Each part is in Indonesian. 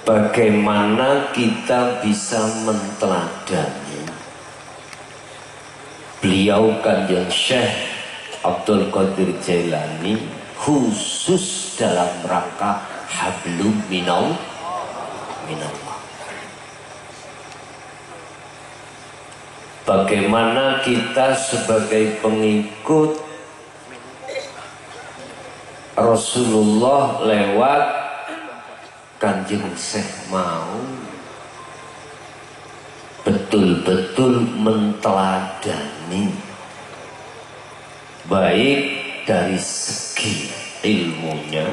bagaimana kita bisa menteladani beliau Kanjeng Syekh Abdul Qadir Jailani, khusus dalam rangka hablum minallah. Bagaimana kita sebagai pengikut Rasulullah lewat Kanjeng Syekh mau betul-betul menteladani, baik dari segi ilmunya,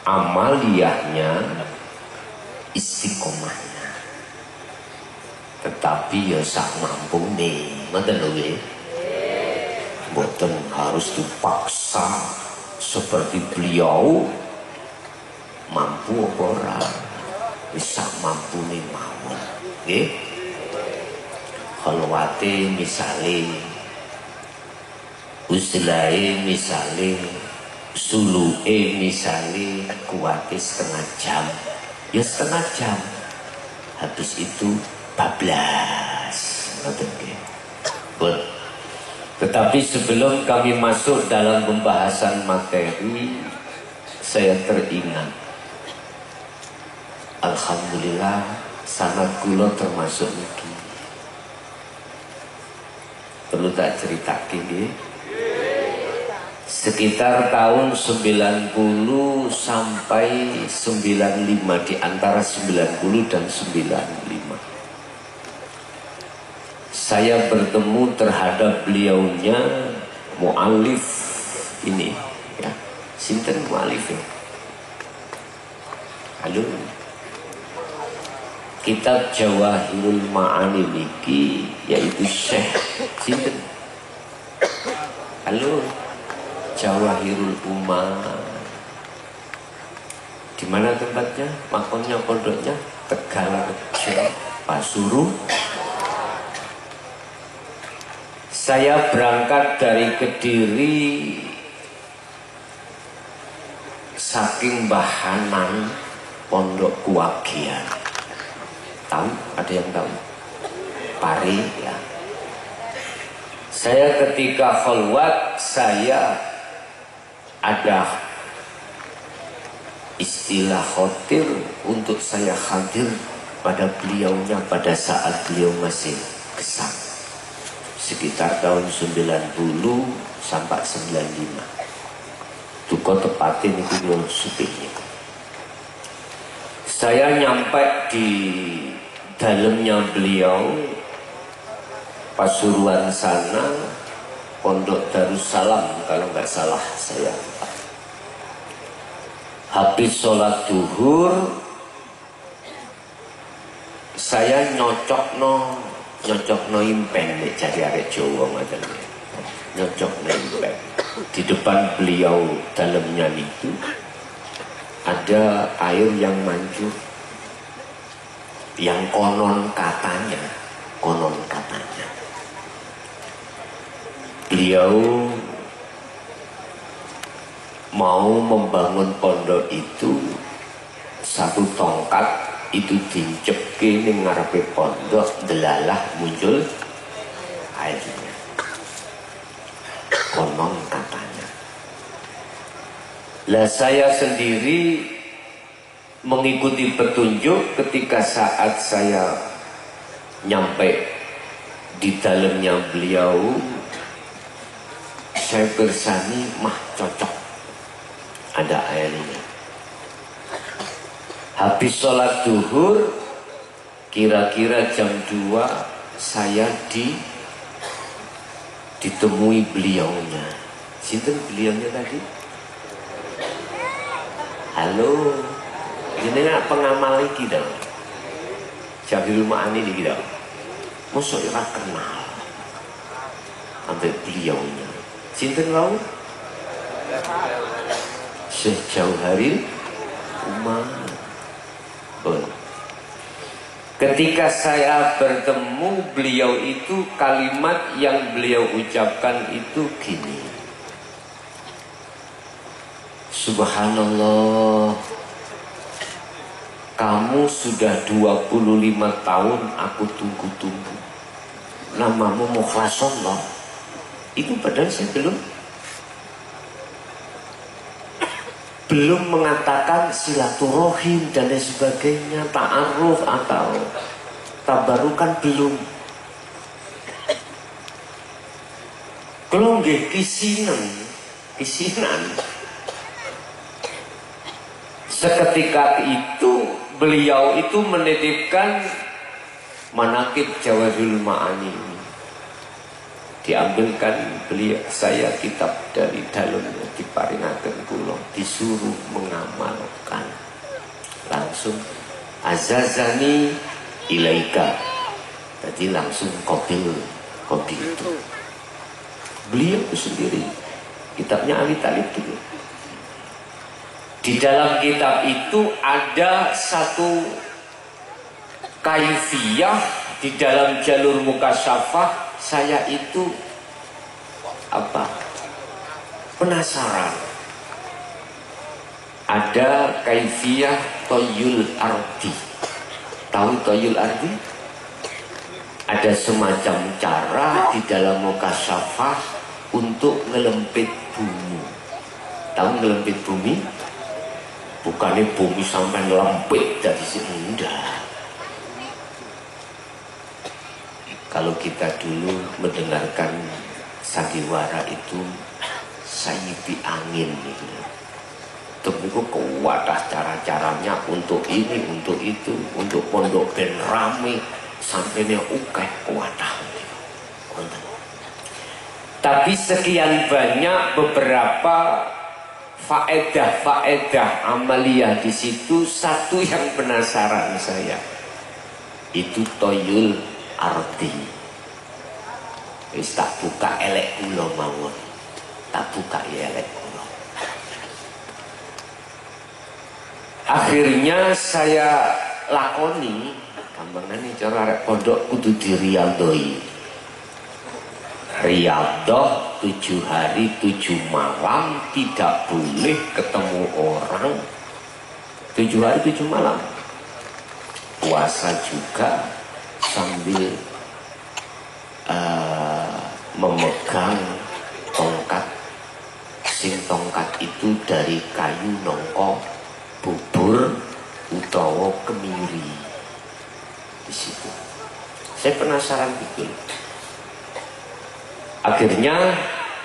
amaliyahnya, istiqomahnya. Tetapi ya sak mampu nih, mboten lho, mboten harus dipaksa seperti beliau mampu apa ora, bisa mampu nih mawon, nggih. Khalwate misale, uzlae misale, suluke misale kuwate setengah jam, ya setengah jam. Habis itu bablas, ngoten nggih. Tetapi sebelum kami masuk dalam pembahasan materi, saya teringat, alhamdulillah sanad kula termasuk niki. Perlu tak ceritake nggih? Sekitar tahun 90 sampai 95, di antara 90 dan 95. Saya bertemu terhadap beliaunya mu'alif ini, ya. Sinten mu'alif ya? Halo. Kitab Jawahirul Ma'ani niki yaitu Syekh sinten? Halo. Jawahirul Ummah. Di mana tempatnya? Makomnya, pondoknya? Tegalrejo, Pasuruan. Saya berangkat dari Kediri saking Bahanan Pondok Kuwagian. Tahu? Ada yang tahu? Pari ya. Saya ketika khalwat, saya ada istilah khotir untuk saya hadir pada beliaunya pada saat beliau masih gesang. Sekitar tahun 90 sampai 95. Duka tepatin itu belum supirnya. Saya nyampe di dalamnya beliau, Pasuruan sana, Pondok Darussalam kalau nggak salah saya. Habis sholat duhur, saya nyocok no impen nih, cari arek Jawa macam ini. Nyocok no impen. Di depan beliau dalamnya itu ada air yang mancur, yang konon katanya beliau mau membangun pondok itu, satu tongkat itu dicepke ning ngarepe pondok, delalah muncul airnya. Konon katanya. Lah saya sendiri mengikuti petunjuk ketika saat saya nyampe di dalamnya beliau, saya bersani mah cocok ada airnya. Habis sholat duhur, kira-kira jam 2 saya ditemui beliaunya. Sinten beliaunya tadi? Halo, ini nggak pengamal lagi dong. Jawahirul Ma'ani ini gitu. Masa ya kenal sampai beliaunya. Sinten wau? Syekh Jawahirul Ummah. Ketika saya bertemu beliau itu, kalimat yang beliau ucapkan itu gini: Subhanallah, kamu sudah 25 tahun aku tunggu-tunggu. Namamu Mukhlasullah. Itu padahal saya belum mengatakan silaturahim dan lain sebagainya, ta'aruf atau tabarukan belum. Kalau nggih kisinan. Seketika itu beliau itu menitipkan manaqib Jawahirul Ma'ani ini. Diambilkan beliau saya kitab dari dalamnya diparingaken kula, disuruh mengamalkan. Langsung azazani ilaika. Jadi langsung kopi itu. Beliau itu sendiri kitabnya Ali Talib dulu. Di dalam kitab itu ada satu kaifiyah di dalam jalur mukasyafah. Saya itu penasaran. Ada kaifiyah toyul ardi. Tahu toyul ardi? Ada semacam cara di dalam mukasyafah untuk ngelempit bumi. Tahu ngelempit bumi? Bukannya bumi sampai lempit dari sini, enggak. Kalau kita dulu mendengarkan sandiwara itu sayyipi angin gitu. Itu kuatah cara-caranya untuk ini, untuk itu, untuk pondok ben rame sampainya ukeh kuatah. Tapi sekian banyak beberapa faedah amaliyah di situ. Satu yang penasaran saya itu toyul arti. Wis tak buka elek kula mawon. Tak buka ya elek kula. Akhirnya saya lakoni gampangane cara arek pondok kudu diriyadhoi. Riyadhah 7 hari 7 malam, tidak boleh ketemu orang 7 hari 7 malam. Puasa juga sambil memegang tongkat. Tongkat itu dari kayu nongko bubur utawa kemiri. Di situ saya penasaran betul. Akhirnya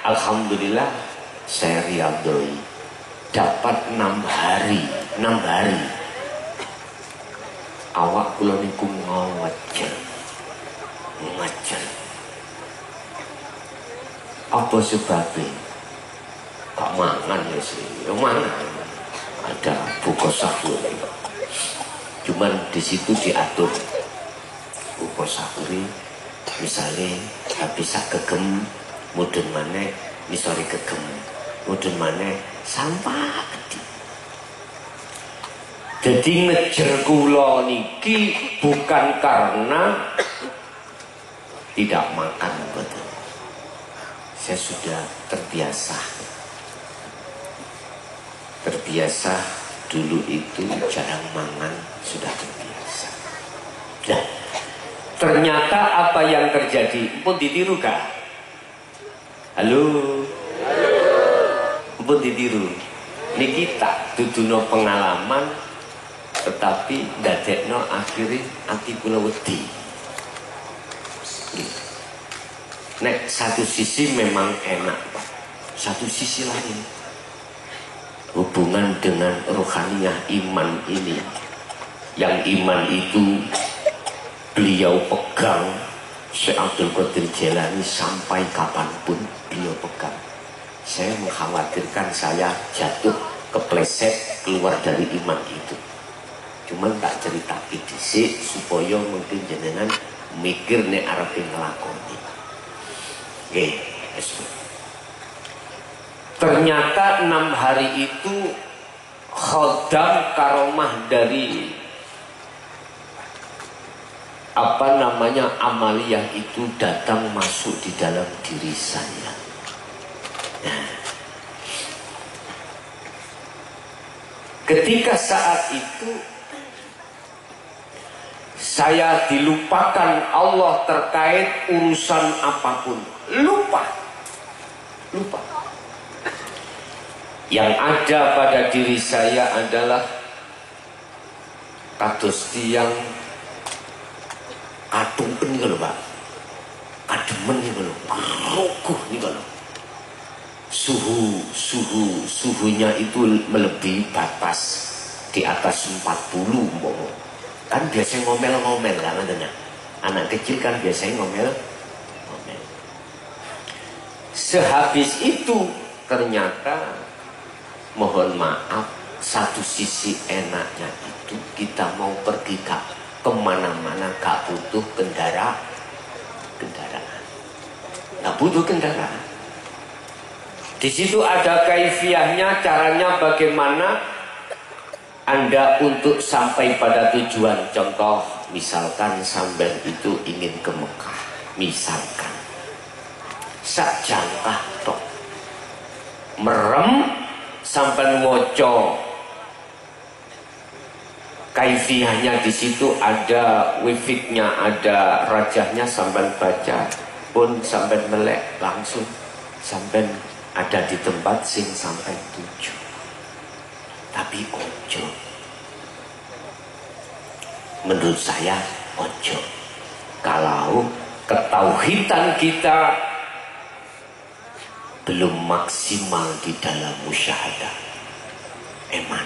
alhamdulillah saya riyadhoi, dapat 6 hari. Awak kula niku ngawajen. Apa sebabnya? Kok mangan ya sih? Mangan. Ada buka sahur. Cuman di situ diatur buka sahur. Misalnya habis kegem, mudun maneh, misori kegem, mudun maneh sampah gede. Jadi ngejer kula niki bukan karena tidak makan, betul. Saya sudah terbiasa dulu itu jarang mangan, sudah terbiasa. Dan ternyata apa yang terjadi pun ditiru kah? Halo? Pun ditiru. Niki tak duduno pengalaman, tetapi dadekno akhirnya ati kula wedi. Nek satu sisi memang enak, satu sisi lain hubungan dengan rohaniyah iman ini, yang iman itu beliau pegang. Syekh Abdul Qadir Jailani sampai kapanpun beliau pegang. Saya mengkhawatirkan saya jatuh kepleset keluar dari iman itu. Cuman tak cerita dhisik supaya mungkin jenengan mikir nek arep nglakoni. Nggih, ternyata 6 hari itu khodam karomah dari amaliyah itu datang masuk di dalam diri saya. Nah, ketika saat itu saya dilupakan Allah terkait urusan apapun. Lupa. Yang ada pada diri saya adalah kados tiang katumpen niku lho, Pak. Kademen niku lho, rogoh niku lho. Suhunya itu melebihi batas di atas 40 umpama. Kan biasanya ngomel-ngomel kan anak kecil kan biasanya ngomel. Sehabis itu ternyata mohon maaf, satu sisi enaknya itu kita mau pergi kemana-mana gak butuh kendaraan, gak butuh kendaraan. Di situ ada kaifiahnya, caranya bagaimana Anda untuk sampai pada tujuan. Contoh, misalkan sampai itu ingin ke Mekah, misalkan sak jangkah tok merem sampai ngoco. Kaifiahnya di situ ada wifiknya, ada rajahnya, sampai baca pun sampai melek langsung sampai ada di tempat sing sampai tujuh. Tapi ojo, menurut saya ojo kalau ketauhidan kita belum maksimal di dalam musyahadah. Eman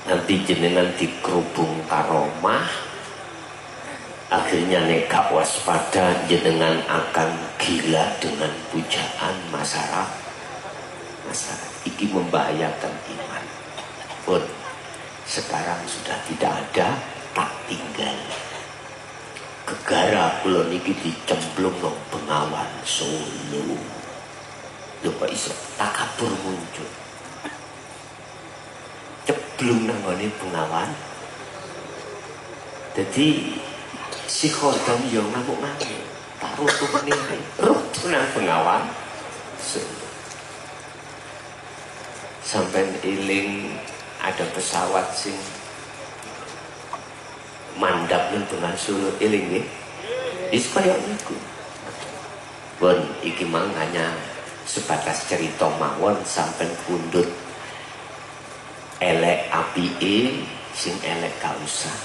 nanti jenengan dikerubung karomah, akhirnya nek gak waspada jenengan akan gila dengan pujaan masyarakat. Iki membahayakan iman. Pun sekarang sudah tidak ada, tak tinggal. Gegara kula niki dicemplung nang Bengawan Solo. Lho kok iso takabur muncul. Ceblung nang ngene Bengawan. Jadi si khodam yo ngamuk-ngamuk. Tak rutuh meneh. Rutuh nang Bengawan Solo. Sampai iling ada pesawat sing mandap dengan Solo iling nggih. Wis kaya niku. Pun iki mang hanya sebatas cerita mawon, sampai pundhut elek apike sing elek gak usah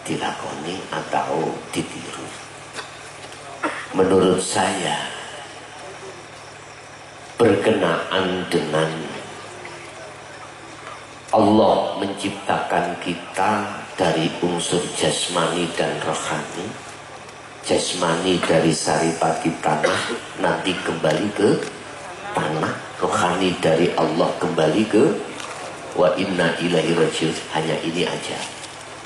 dilakoni atau ditiru. Menurut saya berkenaan dengan Allah menciptakan kita dari unsur jasmani dan rohani. Jasmani dari saripati tanah, nanti kembali ke tanah. Rohani dari Allah kembali ke wa inna ilaihi rajiun. Hanya ini aja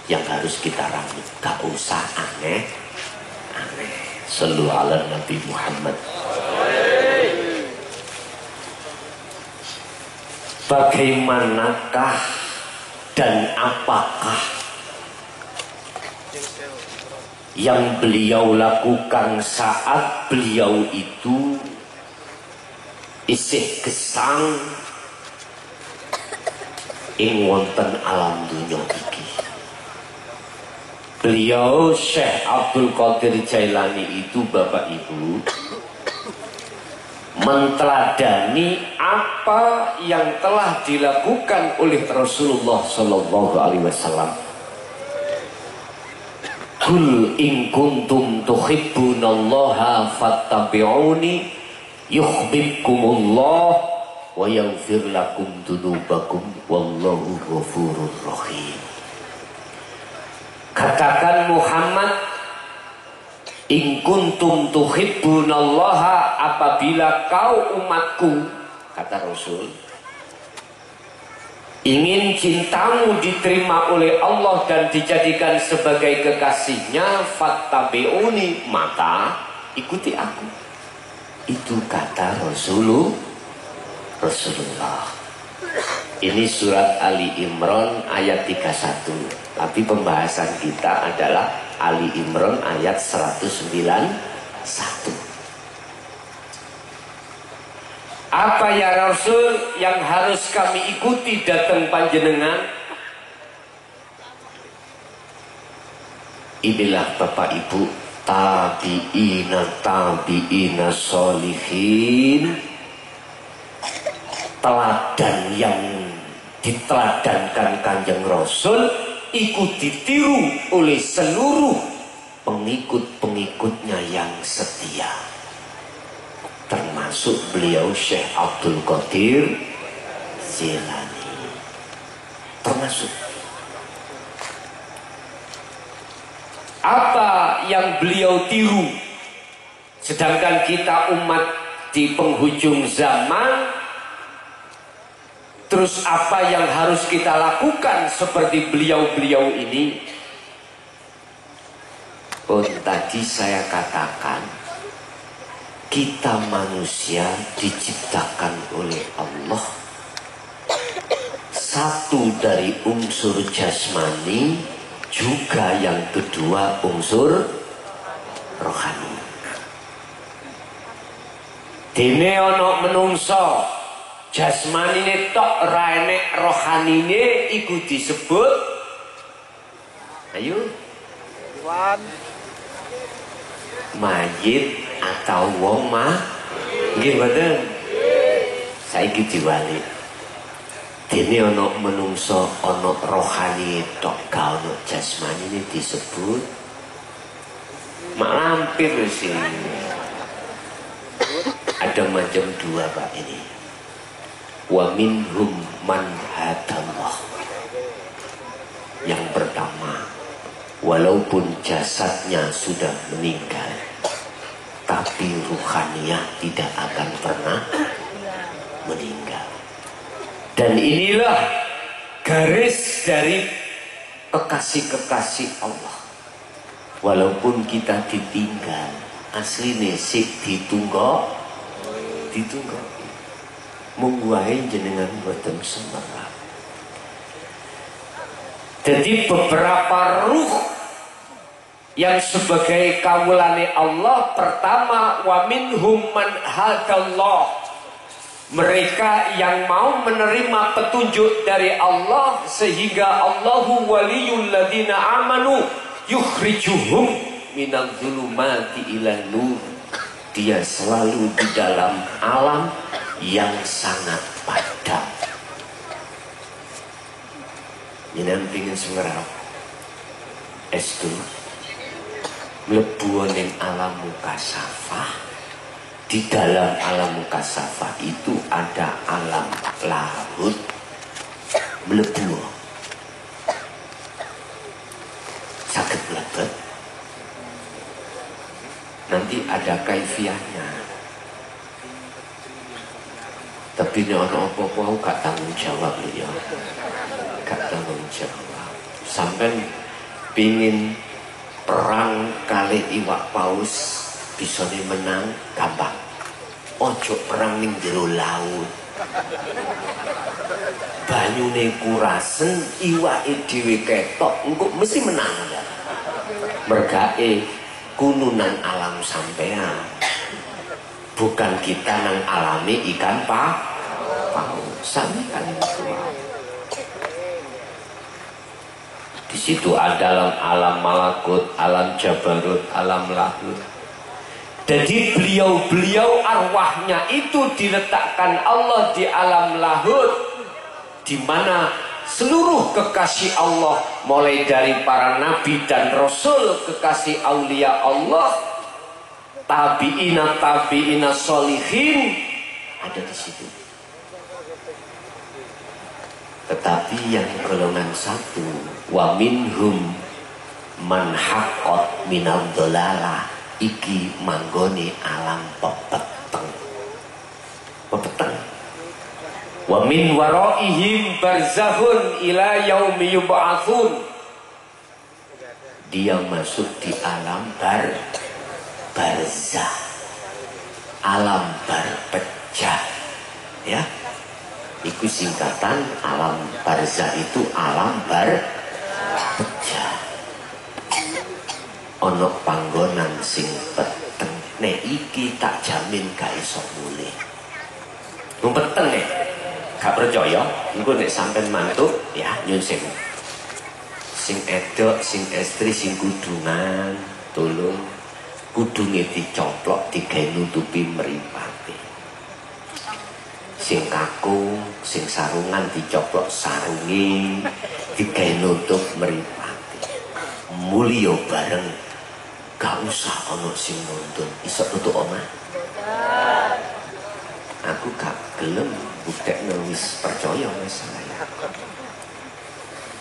yang harus kita rangkum. Gak usah aneh-aneh. Shallu ala Nabi Muhammad. Bagaimanakah dan apakah yang beliau lakukan saat beliau itu isih gesang ing wonten alam dunya iki? Beliau Syekh Abdul Qadir Jailani itu Bapak Ibu menteladani apa yang telah dilakukan oleh Rasulullah Sallallahu Alaihi Wasallam. Kul in kuntum tuhibbunallaha fattabi'uni yuhibbukumullah wa yaghfir lakum dzunubakum wallahu ghafurur rahim. Katakan Muhammad, in kuntum tuhibbunallaha, apabila kau umatku, kata Rasul, ingin cintamu diterima oleh Allah dan dijadikan sebagai kekasihnya, fattabi'uni, maka ikuti aku. Itu kata Rasulullah. Ini surat Ali Imran ayat 31. Tapi pembahasan kita adalah Ali Imran ayat 191. Apa ya Rasul yang harus kami ikuti datang panjenengan? Inilah Bapak Ibu tabi'ina solihin, teladan yang diteladankan Kanjeng Rasul ikuti tiru oleh seluruh pengikut-pengikutnya yang setia, termasuk beliau Syekh Abdul Qadir Jilani, termasuk. Apa yang beliau tiru, sedangkan kita umat di penghujung zaman, terus apa yang harus kita lakukan seperti beliau-beliau ini? Oh, tadi saya katakan kita manusia diciptakan oleh Allah satu dari unsur jasmani, juga yang kedua unsur rohani. Dene ana menungso jasmanine tok ra enek rohanine, iku disebut ayo mayit atau wong mah. Nggih mboten? Saiki diwali. Dene ana menungso ana rohani tok, ga ana jasmani ini disebut mak lampir sih. Ada macam dua Pak ini. Wa minhum man hadallah. Yang pertama, walaupun jasadnya sudah meninggal, tapi ruhaniah tidak akan pernah meninggal. Dan inilah garis dari kekasih-kekasih Allah. Walaupun kita ditinggal, asline sik ditunggu. Mungguahe jenengan boten semerap. Jadi beberapa ruh yang sebagai kawulane Allah, pertama wa minhum man hadallah. Mereka yang mau menerima petunjuk dari Allah, sehingga Allahu waliyul ladina amanu yukhrijuhum minal zulumati ilan nur. Dia selalu di dalam alam yang sangat padam. Jenengan pingin sengerap estu mlebu ning alam mukasafah. Di dalam alam mukasafah itu ada alam lahut, mlebu sakit mlebet. Nanti ada kaifiahnya. Tapi ini ono apa-apa aku gak tanggung jawab ya. Gak tanggung jawab. Sampai pingin perang kali iwak paus bisa menang gampang. Ojo perang ning jero laut. Banyune kurasen, iwake dhewe ketok, engko mesti menang. Mergae kununan alam sampean. Bukan kita nang alami ikan paus. Sampean itu. Di situ ada alam malakut, alam jabarut, alam lahut. Jadi beliau-beliau arwahnya itu diletakkan Allah di alam lahut, di mana seluruh kekasih Allah, mulai dari para nabi dan rasul, kekasih aulia Allah, tabi'ina solihin, ada di situ. Tetapi yang golongan satu, wa minhum man haqqat minal dolalah, iki manggone alam pepeteng. Wa min waraihim barzakhun ila yaumi yub'atsun. Dia masuk di alam barzah, alam berpecah, ya. Iku singkatan alam barzah itu alam berpecah. Ono panggonan sing peteng, nek iki tak jamin gak iso mulih. Ngumpeten nih, gak percaya, engko nek sampean mantuk ya nyun sewu. Sing edok, sing estri, sing kudungan, tolong kudunge dicoplok digawe nutupi mripate. Sing kakung, sing sarungan dicoplok sarunge digawe nutup mripate. Mulya bareng, gak usah ana sing nuntun, iso nutup omah. Aku gak gelem buktekno wis percaya wis saya.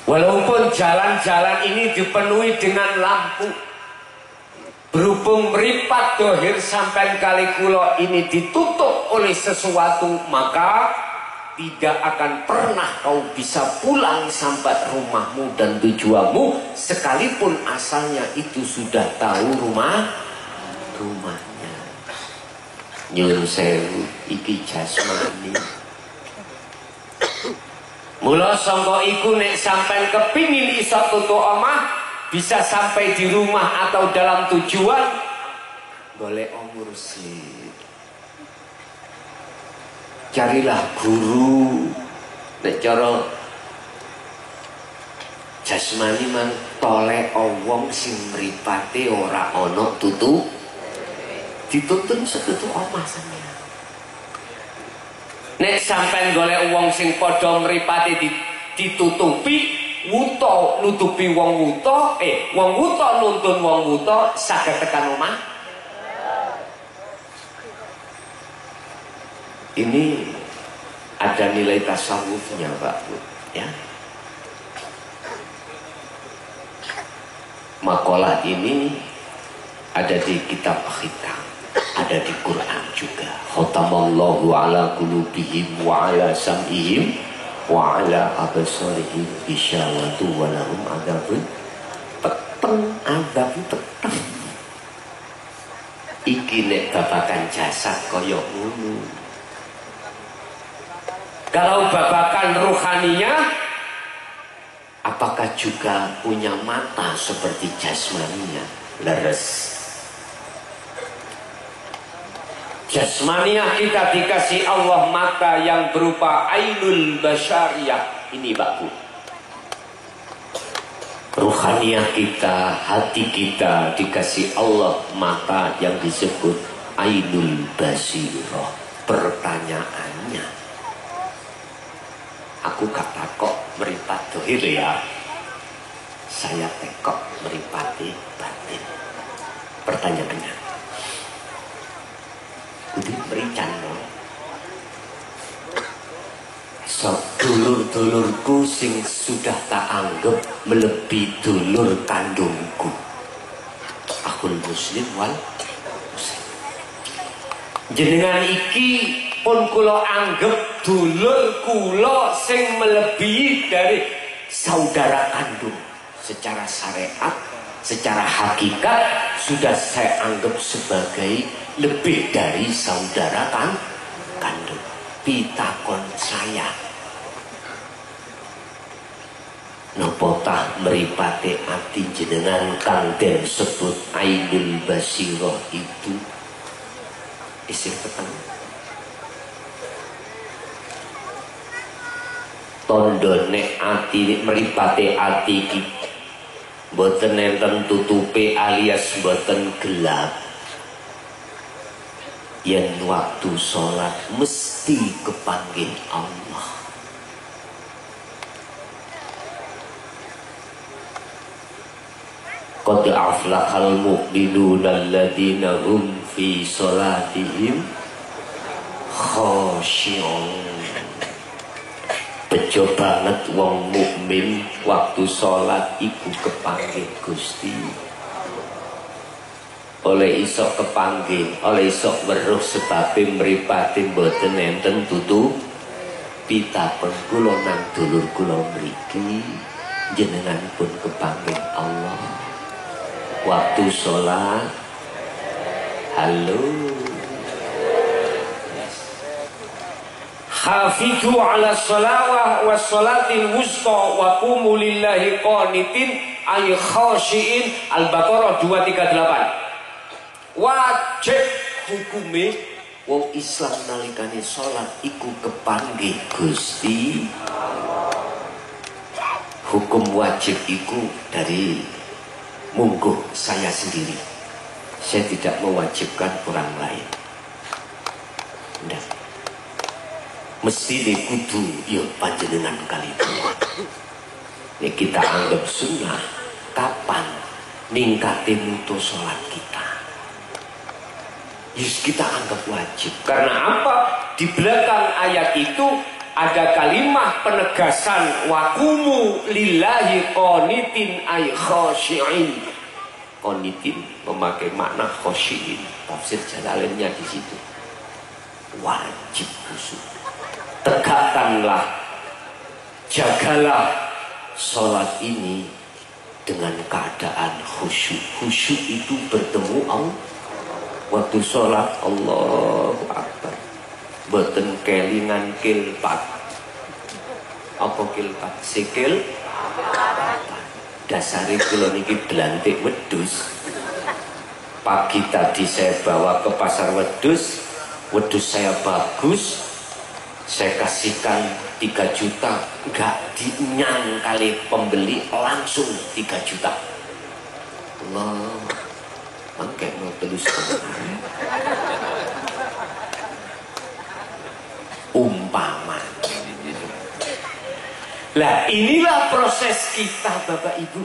Walaupun jalan-jalan ini dipenuhi dengan lampu, berhubung meripat dohir sampai kali kulo ini ditutup oleh sesuatu, maka tidak akan pernah kau bisa pulang sampai rumahmu dan tujuanmu, sekalipun asalnya itu sudah tahu rumahnya. Nyun sewu iki jasmani. Mula sangka iku nek sampean kepingin iso tutuk omah, bisa sampai di rumah atau dalam tujuan, golek mursyid. Carilah guru. Nek cara jasmani mang tolek wong sing mripate ora ana tutu. Dituntun setutuk omah sampeyan. Nek sampean golek wong sing padha mripate ditutupi, wuta nutupi wong wuta, wong wuta nuntun wong wuta, saged tekan omah. Ini ada nilai tasawufnya, Pak Bu, ya. Makalah ini ada di kitab Khitam, ada di Quran juga. Khatamallahu ala qulubihim wa ala sam'ihim wa ala absarihim bisyawatu wa lahum adzabun peteng, adzab peteng. Iki nek babakan jasad kaya ngono. Kalau babakan ruhaninya, apakah juga punya mata seperti jasmaninya? Leres. Jasmaniah kita dikasih Allah mata yang berupa ainul basyariyah. Ini Pak Bu. Ruhaniah kita, hati kita dikasih Allah mata yang disebut ainul basirah. Pertanyaannya, aku gak takok meripat dohir ya, saya tekok meripati batin. Pertanyaannya, kudu merican no. So, dulur-dulurku sing sudah tak anggap melebihi dulur kandungku. Akul muslim wal muslim. Jenengan iki pun kula anggap dulur kula sing melebihi dari saudara kandung. Secara syariat, secara hakikat sudah saya anggap sebagai lebih dari saudara kandung. Pitakon saya, nopo tah mripate ati jenengan kang den sebut ainul basirah itu isih peteng. Tondone ati mripate ati iki mboten enten tutupe alias mboten gelap. Yen waktu sholat mesti kepanggih Allah. Qad aflahal mu'minuna alladzina hum fi sholatihim khashi'un. Bejo banget wong mukmin waktu sholat iku kepanggih Gusti. Oleh isok kepanggih, oleh isok weruh sebabe mripate mboten enten tutu pitapun kula nang dulur kula mriki jenengan pun kepanggih Allah waktu sholat. Halo, hafidhu ala sholawah wa sholatil wusta wa qumu lillahi qanitin ay khashiin. Al-Baqarah 238. Wajib hukumnya Wong Islam nalikane sholat iku kepanggih Gusti. Hukum wajib iku dari mungguh saya sendiri. Saya tidak mewajibkan orang lain. Nggak. Mesti kudu ya panjenengan kali itu. Ini kita anggap sunnah. Kapan ningkatin mutu sholat kita? Yus kita anggap wajib. Karena apa? Di belakang ayat itu ada kalimat penegasan wakumu lillahi qanitin ay khashi'in. Qanitin memakai makna khashi'in. Tafsir Jalalainnya di situ. Wajib khusyuk. Tegakkanlah, jagalah sholat ini dengan keadaan khusyuk. Khusyuk itu bertemu Allah. Waktu sholat Allahu Akbar. Boten kelingan kilpat. Apa kilpat? Sikil. Dasari kula niki blantik wedhus. Pagi tadi saya bawa ke pasar wedhus. Wedhus saya bagus. Saya kasihkan 3 juta. Enggak dinyang kali pembeli, langsung 3 juta. Allah. Mangke mau terus umpama. Lah inilah proses kita Bapak Ibu.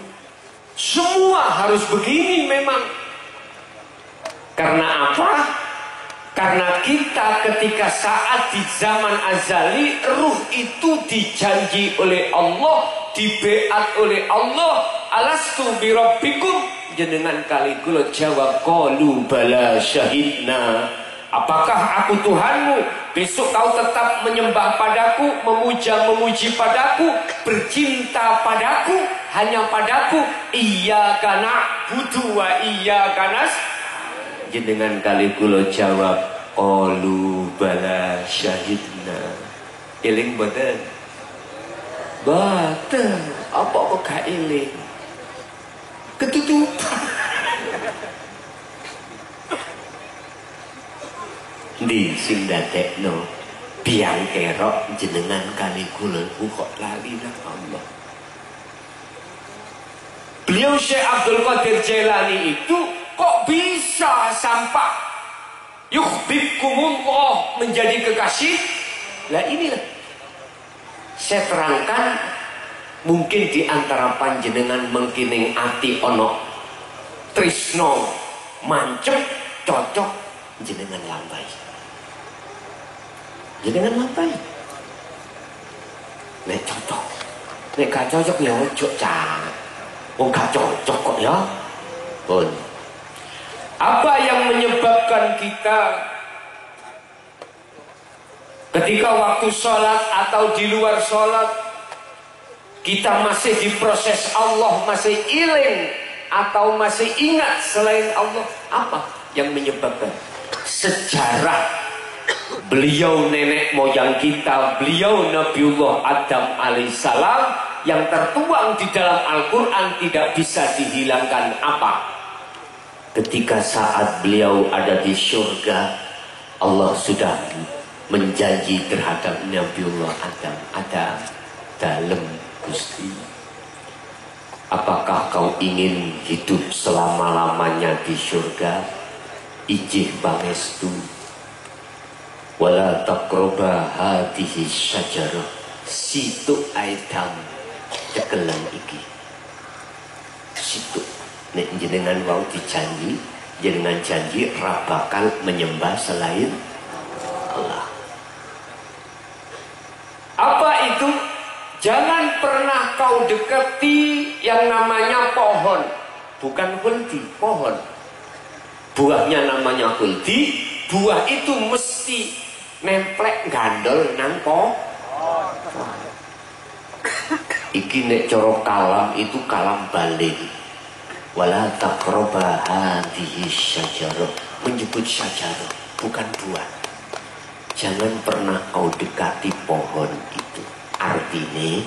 Semua harus begini memang. Karena apa? Karena kita ketika saat di zaman azali, ruh itu dijanji oleh Allah, dibeat oleh Allah, alastu birabbikum. Jenengan kali kula jawab qalu bala syahidna. Apakah aku Tuhanmu? Besok kau tetap menyembah padaku, memuji padaku, bercinta padaku, hanya padaku. Iyyaka na'budu wa iyyaka nasta'in. Jenengan kali kula jawab qalu bala syahidna. Eling boten? Boten. Apa gak eling? Ketutupan. Di sing dadekno biang kerok jenengan kali kula kok lali nang Allah. Beliau Syekh Abdul Qadir Jailani itu kok bisa sampai yuhibbukumullah menjadi kekasih? Lah inilah saya terangkan. Mungkin di antara panjenengan mengkining ati ono trisno mancep cocok jenengan lambai. Jenengan lambai. Nek cocok. Nek gak cocok ya ojo cak. Wong gak cocok kok ya. Pun. Apa yang menyebabkan kita ketika waktu sholat atau di luar sholat kita masih diproses Allah, masih iling atau masih ingat selain Allah? Apa yang menyebabkan? Sejarah beliau nenek moyang kita, beliau Nabiullah Adam alaihissalam yang tertuang di dalam Al-Quran tidak bisa dihilangkan. Apa? Ketika saat beliau ada di surga, Allah sudah menjanji terhadap Nabiullah Adam, ada dalam Gusti, apakah kau ingin hidup selama-lamanya di surga? Ijih bangestu wala taqroba hadihi syajarah. Situ Adam cekelang iki. Situ nek jenengan wau dijanji, jenengan janji ra bakal menyembah selain Allah. Apa itu? Jangan pernah kau dekati yang namanya pohon. Bukan khuldi, pohon. Buahnya namanya khuldi. Buah itu mesti nemplek gandol nang pohon. Iki nek coro kalam itu kalam balik. Wala taqroba hadihi syajarah. Menyebut syajarah, bukan buah. Jangan pernah kau dekati pohon itu. Artinya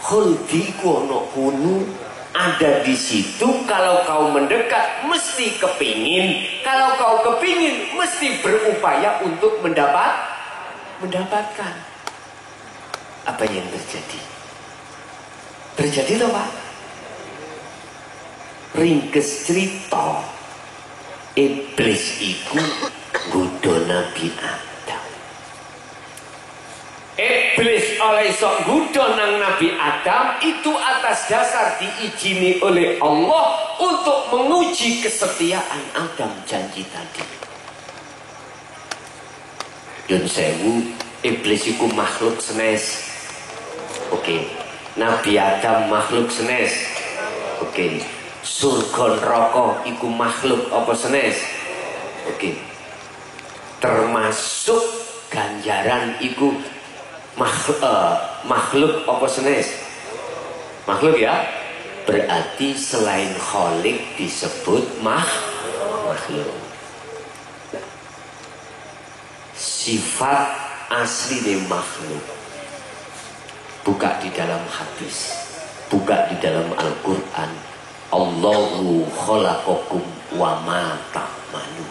khuldi ku ono kunu ada di situ. Kalau kau mendekat mesti kepingin, kalau kau kepingin mesti berupaya untuk mendapatkan. Apa yang terjadi? Terjadi loh Pak. Ringkes cerita, iblis iku nggodha Nabi Adam. Iblis oleh sok nggodha nang Nabi Adam itu atas dasar diizini oleh Allah untuk menguji kesetiaan Adam janji tadi. Yun sewu, iblis iku makhluk senes. Oke. Nabi Adam makhluk senes. Oke. Surga neraka iku makhluk apa senes? Oke. Termasuk ganjaran iku makhluk apa senes? Makhluk ya. Berarti selain Khalik disebut makhluk. Sifat asli dari makhluk. Buka di dalam hadis, buka di dalam Al-Quran. Allahu khalaqakum wa ma ta'malun.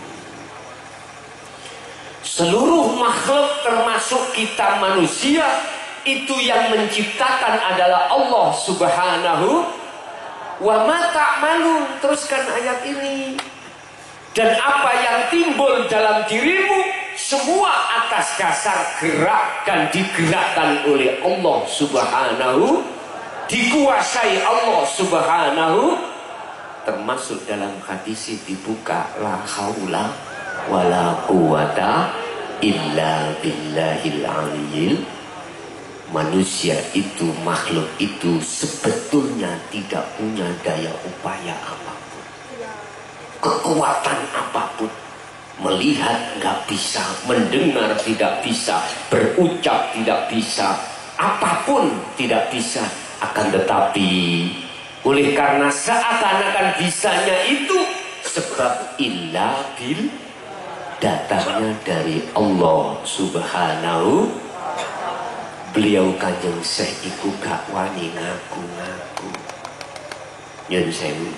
Seluruh makhluk termasuk kita manusia itu yang menciptakan adalah Allah Subhanahu wa ma ta'malun. Teruskan ayat ini. Dan apa yang timbul dalam dirimu semua atas dasar gerak dan digerakkan oleh Allah Subhanahu, dikuasai Allah Subhanahu. Termasuk dalam hadis dibuka la haula wala quwata illa billahil aliyil. Manusia itu, makhluk itu sebetulnya tidak punya daya upaya apapun, kekuatan apapun. Melihat nggak bisa, mendengar tidak bisa, berucap tidak bisa, apapun tidak bisa. Akan tetapi oleh karena seakan-akan bisanya itu sebab illa bil, datangnya dari Allah Subhanahu. Beliau Kanjeng Syekh iku gak wani ngaku-ngaku. Nyun sewu.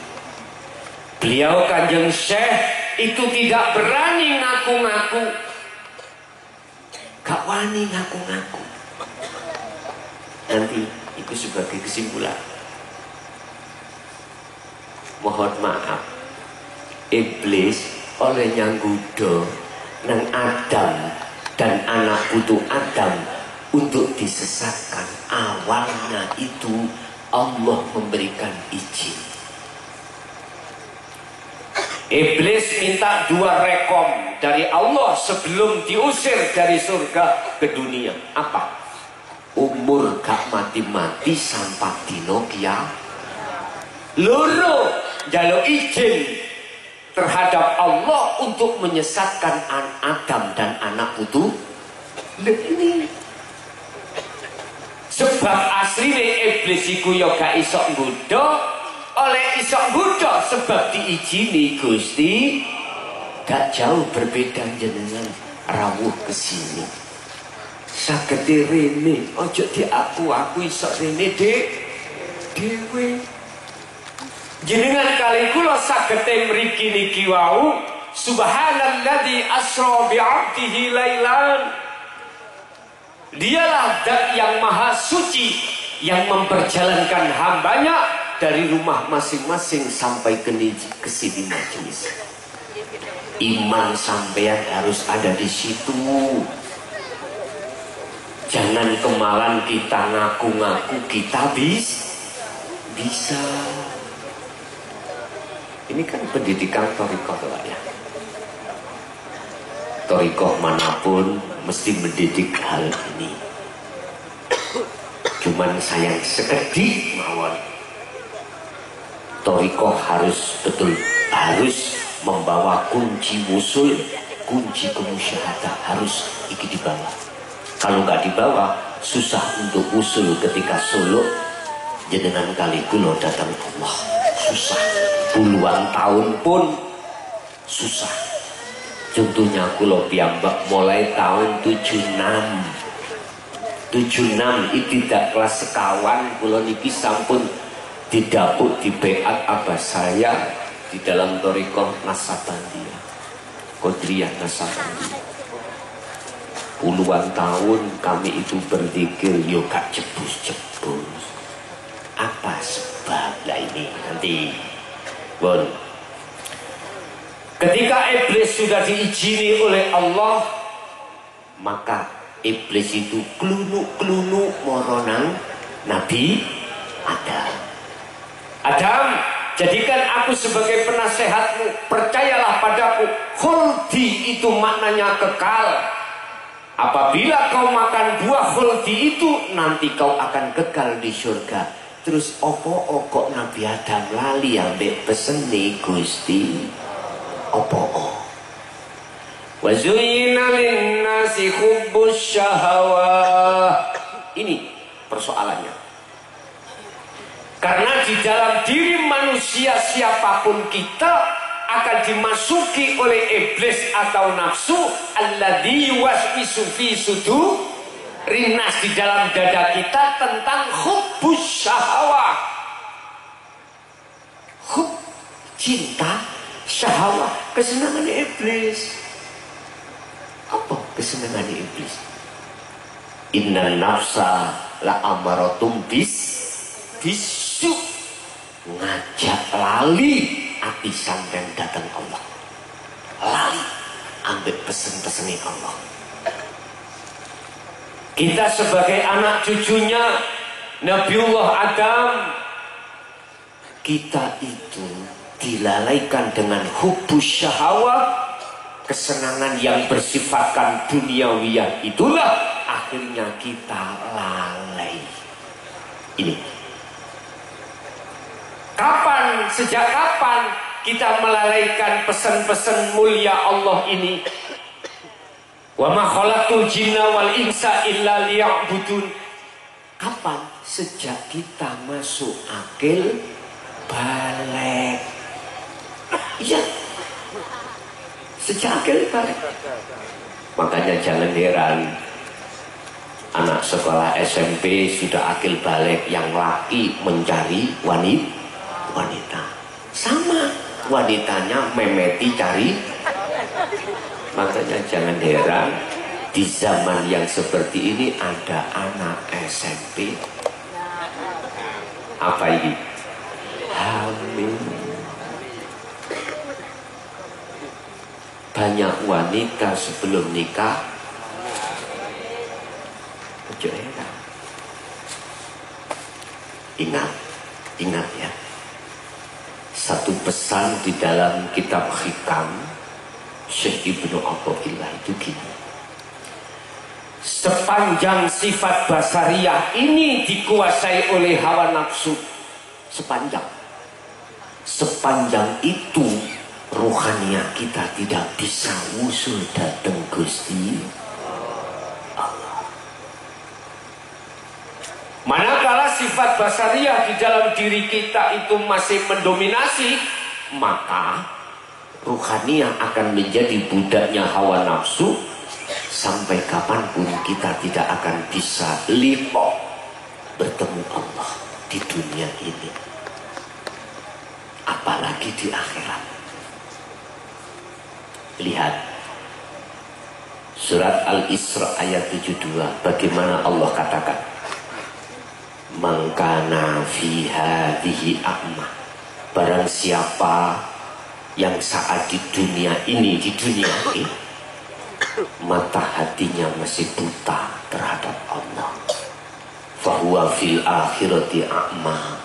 Beliau Kanjeng Syekh itu tidak berani ngaku-ngaku. Gak wani ngaku-ngaku. Nanti itu sebagai kesimpulan. Mohon maaf, iblis oleh nyanggudo nang Adam dan anak putu Adam untuk disesatkan. Awalnya itu Allah memberikan izin. Iblis minta 2 rekom dari Allah sebelum diusir dari surga ke dunia. Apa? Umur gak mati-mati sampai dino kiamat. Loro jaluk izin terhadap Allah untuk menyesatkan Adam dan anak putu. Ini sebab asline iblis iku ya gak iso nggodha. Oleh isok nggodha sebab diizini Gusti. Gak jauh berbeda jenengan rawuh ke sini. Sagede rene, ojo diaku-aku isok rene dhewe. Jenengan kali kula sagete mriki niki wau. Subhanalladzi asra bi 'abdihi lailan. Dialah zat yang maha suci yang memperjalankan hambanya dari rumah masing-masing sampai ke sini majelis. Iman sampean harus ada di situ. Jangan kemalan kita ngaku-ngaku kita bisa. Ini kan pendidikan thariqah ya. Thariqah manapun mesti mendidik hal ini. Cuman sayang sekedhik mawon. Thariqah harus betul, harus membawa kunci wusul, kunci kemusyahadah harus iki dibawa. Kalau nggak dibawa, susah untuk usul ketika suluk. Jenengan kali kulo datang Allah, susah. Puluhan tahun pun susah. Contohnya kulo piyambak mulai tahun 76 itu tidak kelas sekawan kulo niki sampun didapuk di beat abah saya di dalam thariqah Naksabandiyah, Qadiriyah Naksabandiyah. Puluhan tahun kami itu berzikir, yo gak jebus-jebus. Apa sebabnya ini? Nanti, bon. Ketika iblis sudah diizini oleh Allah, maka iblis itu kelunuk-kelunuk moronang Nabi Adam. Adam, jadikan aku sebagai penasehatmu, percayalah padaku. Khuldi itu maknanya kekal. Apabila kau makan buah khuldi itu, nanti kau akan kekal di surga. Terus opo kok Nabi Adam lali ambek peseni Gusti? Opo? Wa zuyyina lin-nasi hubbus syahawah. Ini persoalannya. Karena di dalam diri manusia siapapun kita akan dimasuki oleh iblis atau nafsu alladzi yuwaswisu fi sudurin nas, di dalam dada kita tentang hubbus syahawah. Hub, cinta, syahwat, kesenangan iblis. Apa kesenangan iblis? Inna nafsa la amaratum bisu, ngajak lali ati sampean datang Allah, lali ambil pesen-pesennya Allah. Kita sebagai anak cucunya Nabiullah Adam, kita itu dilalaikan dengan hubbus syahwat, kesenangan yang bersifatkan duniawiyah. Itulah akhirnya kita lalai. Ini kapan, sejak kapan kita melalaikan pesan-pesan mulia Allah ini? Wa ma khalaqtul jinna wal insa illa liya'budun. Kapan? Sejak kita masuk akil balik. Iya, sejak akil balik. Makanya jangan heran anak sekolah SMP sudah akil balik, yang laki mencari wanita, sama wanitanya memeti cari. Makanya jangan heran di zaman yang seperti ini ada anak SMP apa ini, hamil. Banyak wanita sebelum nikah. Ojo heran. Ingat ya, satu pesan di dalam kitab Hikam Syekh Ibnu Athaillah itu gini: sepanjang sifat basariyah ini dikuasai oleh hawa nafsu, sepanjang itu rohaniah kita tidak bisa usul datang Gusti Allah. Manakala sifat basariyah di dalam diri kita itu masih mendominasi, maka rohaniah akan menjadi budaknya hawa nafsu. Sampai kapanpun kita tidak akan bisa lipo bertemu Allah di dunia ini, apalagi di akhirat. Lihat surat Al-Isra ayat 72, bagaimana Allah katakan, man kana fi hadhihi a'ma, barang siapa yang saat di dunia ini, mata hatinya masih buta terhadap Allah, fahuwa fil akhirati a'ma,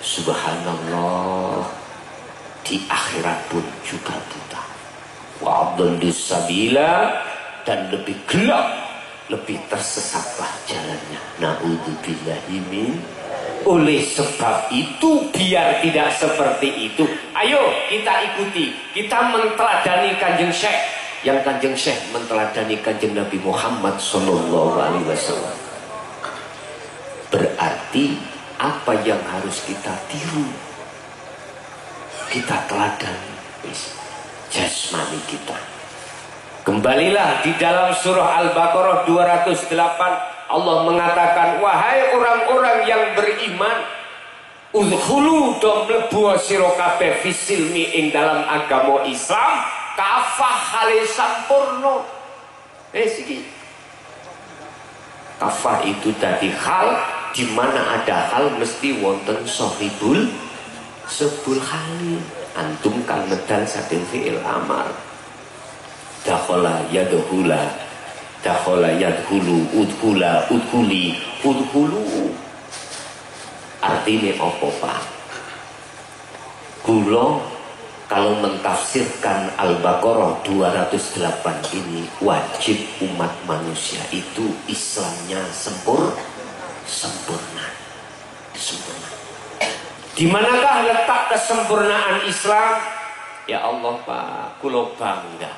subhanallah, di akhirat pun juga buta. Wa adallis sabila, dan lebih gelap, lebih tersesatlah jalannya. Na'udzubillahi min. Oleh sebab itu, biar tidak seperti itu, ayo kita ikuti, kita menteladani Kanjeng Syekh, yang Kanjeng Syekh menteladani Kanjeng Nabi Muhammad sallallahu alaihi wasallam. Berarti apa yang harus kita tiru, kita teladani jasmani kita. Kembalilah di dalam surah Al-Baqarah 208, Allah mengatakan, wahai orang-orang yang beriman, udkhulu do mlebu sira kabeh fisilmi ing dalam agama Islam kafah hale sampurna. Iki kafah itu tadi hal di mana ada hal mesti wonten sahibul sebul hali. Antum kan medal saking fi'il amar. Dakhala yadkhula, dakhala yadkhulu, udkhula, udkhuli, udkhulu. Artinya apa Pak? Kula kalau mentafsirkan Al-Baqarah 208 ini, wajib umat manusia itu Islamnya sempurna. Di manakah letak kesempurnaan Islam? Ya Allah Pak, kula bangga.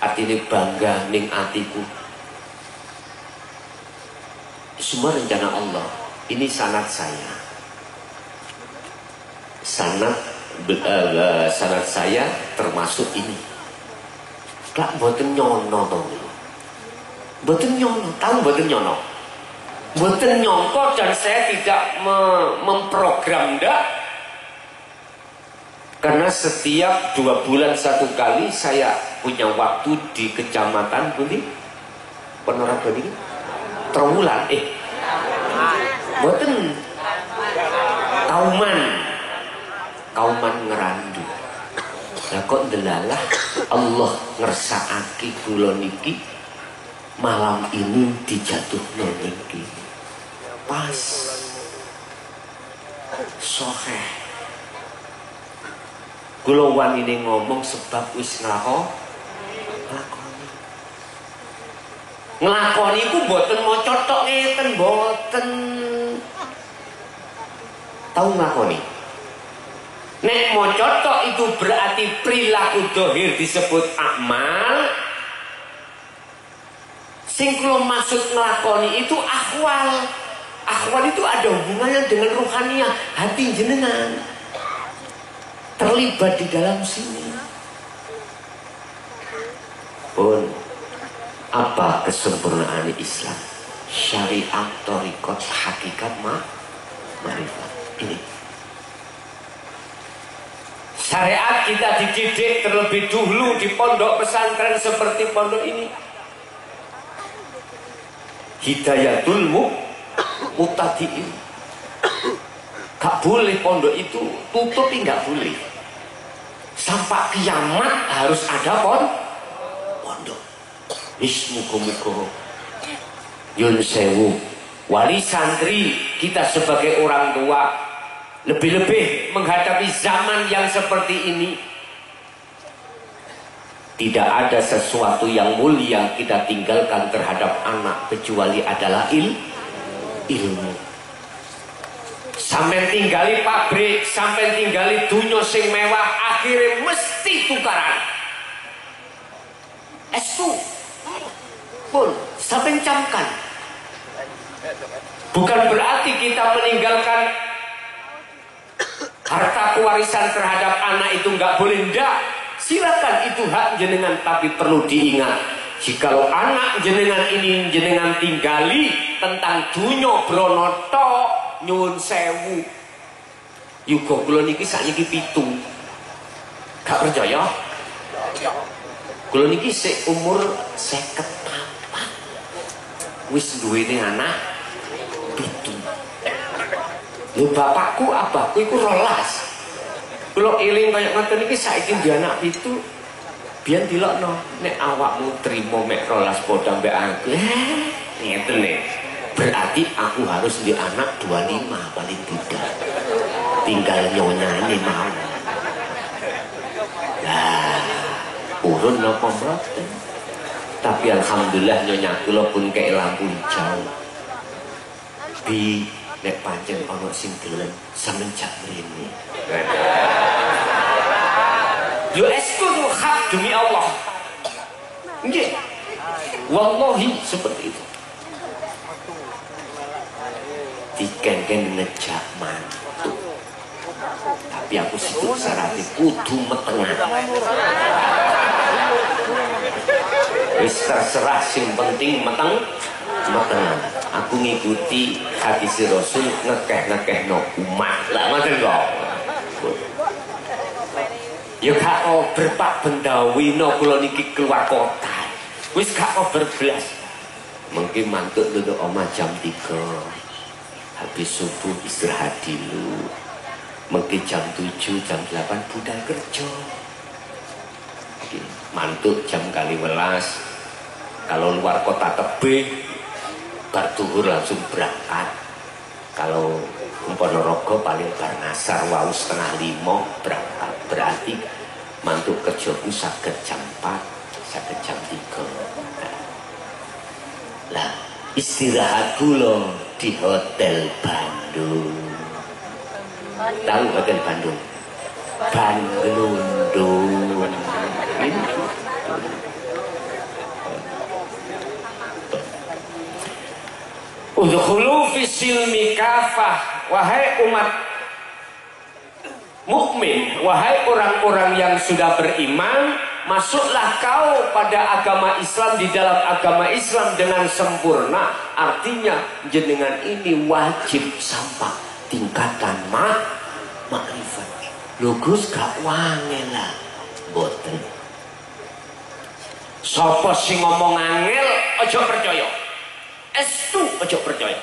Artinya bangga ning atiku. Semua rencana Allah. Ini sanad saya. Sanad saya termasuk ini. Klak mboten nyono to. Mboten nyono, tahu mboten nyono. Mboten nyongko dan saya tidak memprogram ndak. Karena setiap 2 bulan 1 kali saya punya waktu di kecamatan Budi. Penora Budi. Trawulan mboten Kauman Ngerandu. Lah kok ndelalah Allah ngersakake kula niki malam ini dijatuhno niki. Pas soheh kula wani ngomong sebab wis nglakoni iku mboten maca tok ngeten, mboten. Tahu nglakoni? Nek maca tok itu berarti perilaku dohir disebut amal. Sing kula maksud nglakoni itu akhwal. Akhwal itu ada hubungannya dengan rohaniah, hati jenengan terlibat di dalam sini. Pun apa kesempurnaan Islam? Syariat, thariqat, hakikat, ma'rifat. Ini syariat kita dididik terlebih dahulu di pondok pesantren seperti pondok ini. Hidayatul mutadiin. Gak boleh pondok itu tutupi, gak boleh. Sampai kiamat harus ada pondok. Muga-muga yun sewu wali santri kita sebagai orang tua lebih-lebih menghadapi zaman yang seperti ini. Tidak ada sesuatu yang mulia kita tinggalkan terhadap anak kecuali adalah ilmu. Sampai tinggali pabrik, sampai tinggali dunia sing mewah, akhirnya mesti tukaran. Estu pun sampai camkan. Bukan berarti kita meninggalkan harta kewarisan terhadap anak itu nggak boleh, ndak. Silakan, itu hak jenengan, tapi perlu diingat, jikalau anak jenengan ini jenengan tinggali tentang dunia bronoto nyun sewu. Yuga kula niki sakniki 7. Gak percaya? Kula niki sik umur 54. Wis duwene anak 7. Lho bapakku abahku iku 12. Kula eling kaya ngoten iki saiki ndi anak 7. Biyen dilokno nek awakmu trimo mek 12 padha mbek aku. Ngeten nih. Berarti aku harus di anak 25 paling tidak. Tinggal nyonyane mau. Lah, urun napa mboten. Tapi alhamdulillah nyonya kula pun kaya lampu hijau. Bi nek pancen ana sing gelem semenjak mrene. Yo estu hak demi Allah. Nggih. Wallahi seperti itu. Diken-ken ngejak mantu. Tapi aku situ syaratnya kudu metengah. Wis terserah, sing penting meteng metengan. Aku ngikuti hadis Rasul, ngekeh no umat lah, ngoten kok. Ya gak berpak bendawino kula niki keluar kota. Wis gak berblas. Mungkin mantuk duduk omah jam 3. Habis subuh istirahat dulu. Mungkin jam 7, jam 8 budal kerja. Mantuk jam kali welas. Kalau luar kota tebih, bar duhur langsung berangkat. Kalau Ponorogo paling bar ngasar wau 4:30 berangkat. Berarti mantuk kerjaku saged jam 4, saged jam 3. Lah istirahat kula di Hotel Bandung. Tahu Hotel Bandung? Bandung. Udkhulu fi silmi kafah, wahai umat mukmin, wahai orang-orang yang sudah beriman, masuklah kau pada agama Islam, di dalam agama Islam dengan sempurna. Artinya jenengan ini wajib sampai tingkatan makrifat. Lugus gak wangel lah, boten. Sapa sing ngomong angel aja percaya. Estu aja percaya.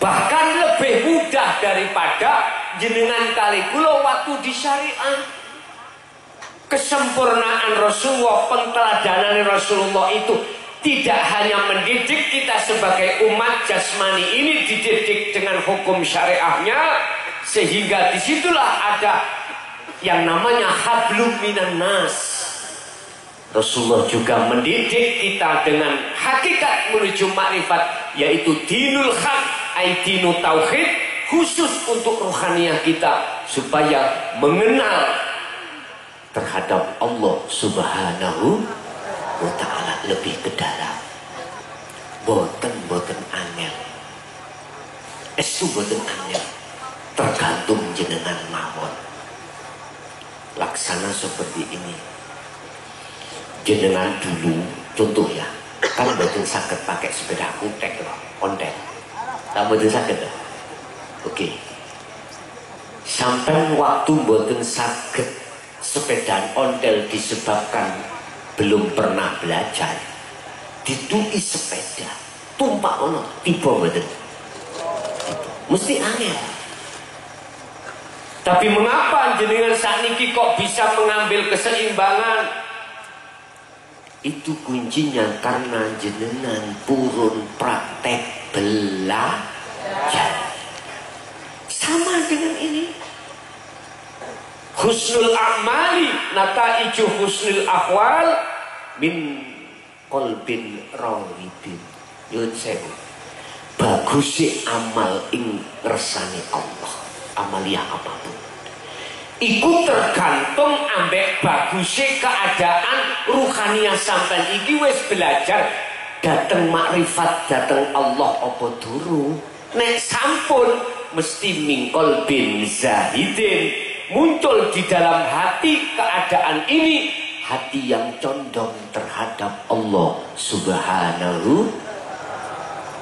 Bahkan lebih mudah daripada jenengan kali kula waktu di syariah. Kesempurnaan Rasulullah, penteladanan Rasulullah itu tidak hanya mendidik kita sebagai umat jasmani ini, dididik dengan hukum syariahnya, sehingga disitulah ada yang namanya hablum minan nas. Rasulullah juga mendidik kita dengan hakikat menuju makrifat, yaitu dinul haq, dinu tauhid, khusus untuk rohaniah kita supaya mengenal terhadap Allah Subhanahu wa ta'ala lebih ke dalam. Boten angel, estu boten angel, tergantung jenengan mawon. Laksana seperti ini. Jenengan dulu contoh ya, kan boten saged pakai sepeda kutek loh, ontek. Tak boten saged. Oke. Sampai waktu boten saged sepedaan ontel disebabkan belum pernah belajar, ditulis sepeda tumpak ono tiba boten, mesti angel. Tapi mengapa jenengan sakniki kok bisa mengambil keseimbangan? Itu kuncinya karena jenengan purun praktek belajar. Sama dengan ini. Husnul a'mali nataiju husnul ahwal min qalbin rawibin. Yun sewu. Bagusi amal ing ngersani Allah. Amaliyah apapun. Iku tergantung ambek bagusnya keadaan ruhaniah sampean iki wis belajar dateng makrifat dateng Allah apa durung. Nek sampun mesti mingkol bin zahidin, muncul di dalam hati keadaan ini, hati yang condong terhadap Allah Subhanahu.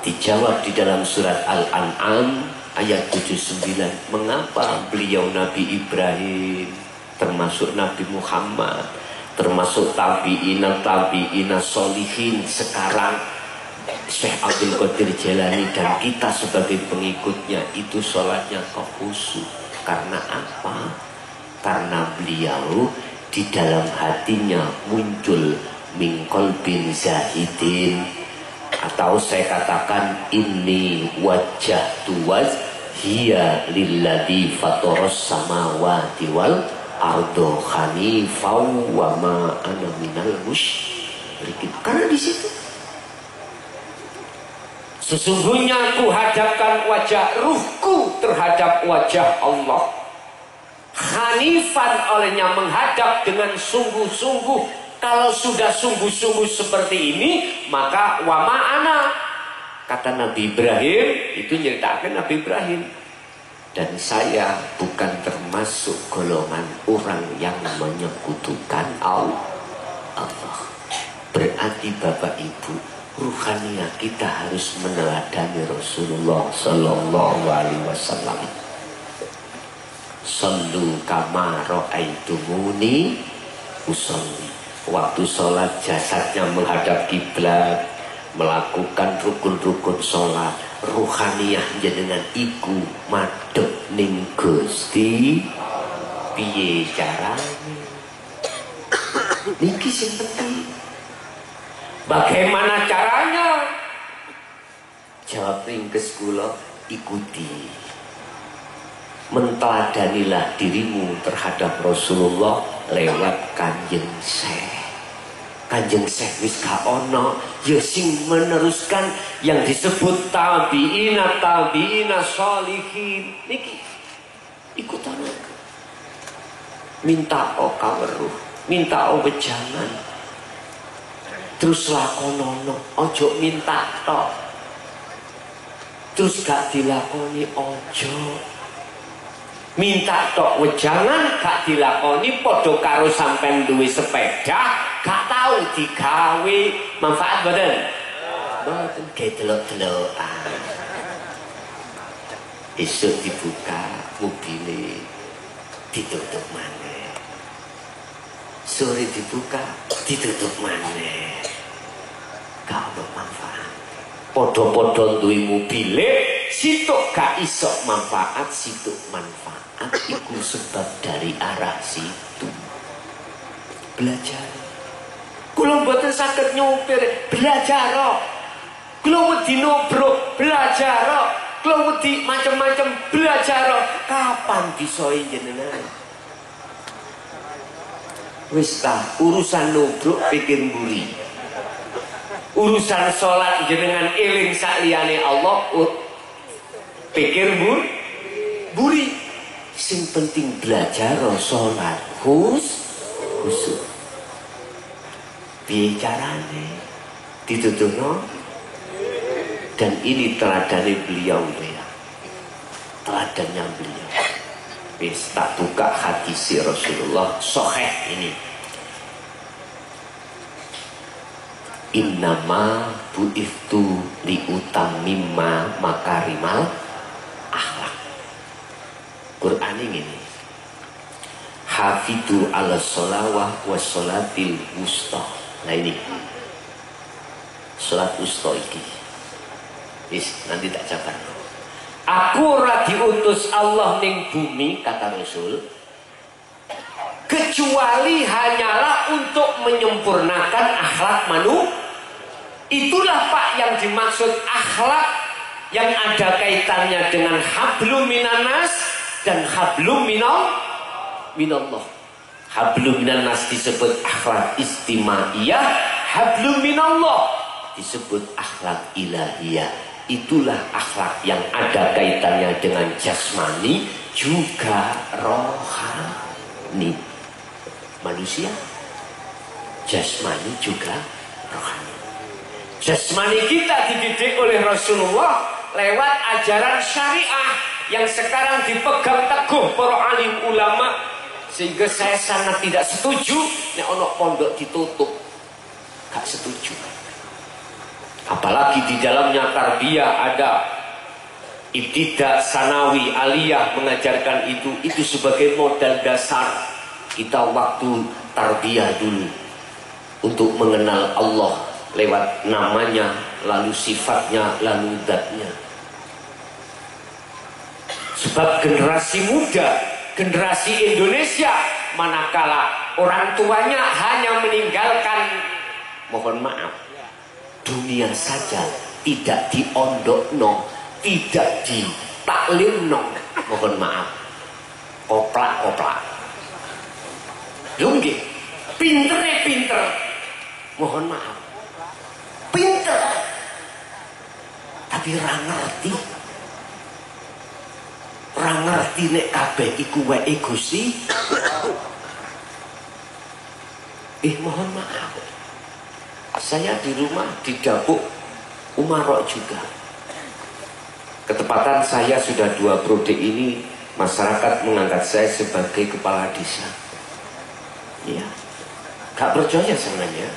Dijawab di dalam surat Al-An'am ayat 79, mengapa beliau Nabi Ibrahim, termasuk Nabi Muhammad, termasuk tabi'ina solihin, sekarang Syekh Abdul Qadir Jalani dan kita sebagai pengikutnya itu sholatnya kok khusyuk. Karena apa? Karena beliau di dalam hatinya muncul min qalbin zahidin, atau saya katakan ini wajah tuwaz hiya lilladzi fatoros samawati wal ardo hanifau wa ma ana minal musyrikin. Karena di situ sesungguhnya aku hadapkan wajah ruhku terhadap wajah Allah. Hanifan olehnya menghadap dengan sungguh-sungguh. Kalau sudah sungguh-sungguh seperti ini, maka wama ana, kata Nabi Ibrahim, itu nyeritakan Nabi Ibrahim. Dan saya bukan termasuk golongan orang yang menyekutukan Allah. Berarti Bapak Ibu, ruhaniah kita harus meneladani Rasulullah Sallallahu Alaihi Wasallam. Sallu kama ra'aitumuni usolli. Waktu sholat jasadnya menghadap kiblat, melakukan rukun-rukun sholat, ruhaniyah jenengan iku madhep ning Gusti piye carane. Niki sing penting. Bagaimana caranya? Jawab ringkes kula, ikuti. Menteladanilah dirimu terhadap Rasulullah lewat Kanjeng Syekh. Kanjeng Syekh wis gak ono, ya sing meneruskan yang disebut tabi'ina sholihin. Niki ikutan aku. Minta kaweruh, minta wejangan. Terus lakonono, ojo minta tok. Terus gak dilakoni ojo. Minta tok wejangan gak dilakoni podo karo sampean duwe sepeda gak tahu digawe manfaat badan. Mboten ge delok-delokan. Esuk dibuka mobile ditutup maneh. Sore dibuka ditutup maneh. Gak ada manfaat. Podo-podo duwe mobile situk gak iso manfaat, situk manfaat. Iku sebab dari arah situ. Belajar. Kula mboten saged nyupir, belajar. Kula wedi nubruk, belajar. Kula wedi macam-macam, belajar. Kapan bisa jenengan? Wis ta, urusan nubruk pikir mburi. Urusan sholat jenengan eling sakliyane Allah pikir buri. Sing penting belajar sholat khusyuk. Piye carane dituturno? Dan ini teladane beliau ya. Teladannya beliau. Wis tak buka hadis Rasulullah sahih ini. Innama bu'iftu liutammimma makarimal akhlak. Quran ini hafidhu ala sholawah wa sholatil wusta. Nah ini sholat wusta iki nanti tak jabar. Aku ora diutus Allah ning bumi, kata Rasul, kecuali hanyalah untuk menyempurnakan akhlak manusia. Itulah Pak yang dimaksud akhlak yang ada kaitannya dengan hablum minanas dan hablum minallah. Hablum minanas disebut akhlak istimaiyah, hablum minallah disebut akhlak ilahiyah. Itulah akhlak yang ada kaitannya dengan jasmani juga rohani. Manusia jasmani juga rohani. Jasmani kita dididik oleh Rasulullah lewat ajaran syariah yang sekarang dipegang teguh para alim ulama, sehingga saya sangat tidak setuju nek ono pondok ditutup. Gak setuju. Apalagi di dalamnya tarbiyah ada ibtidah, sanawi, aliyah mengajarkan itu sebagai modal dasar kita waktu tarbiyah dulu untuk mengenal Allah lewat namanya, lalu sifatnya, lalu zatnya. Sebab generasi muda, generasi Indonesia, manakala orang tuanya hanya meninggalkan, mohon maaf, dunia saja, tidak diondokno, tidak ditaklimno, mohon maaf, koplak-koplak. Lungi, pinter, mohon maaf, pinter, tapi ra ngerti. Ra ngerti nek kabeh iku wae Gusti. Mohon maaf. Saya di rumah di dapur umarok juga. Ketepatan saya sudah 2 periode ini masyarakat mengangkat saya sebagai kepala desa. Iya, gak percaya sebenarnya.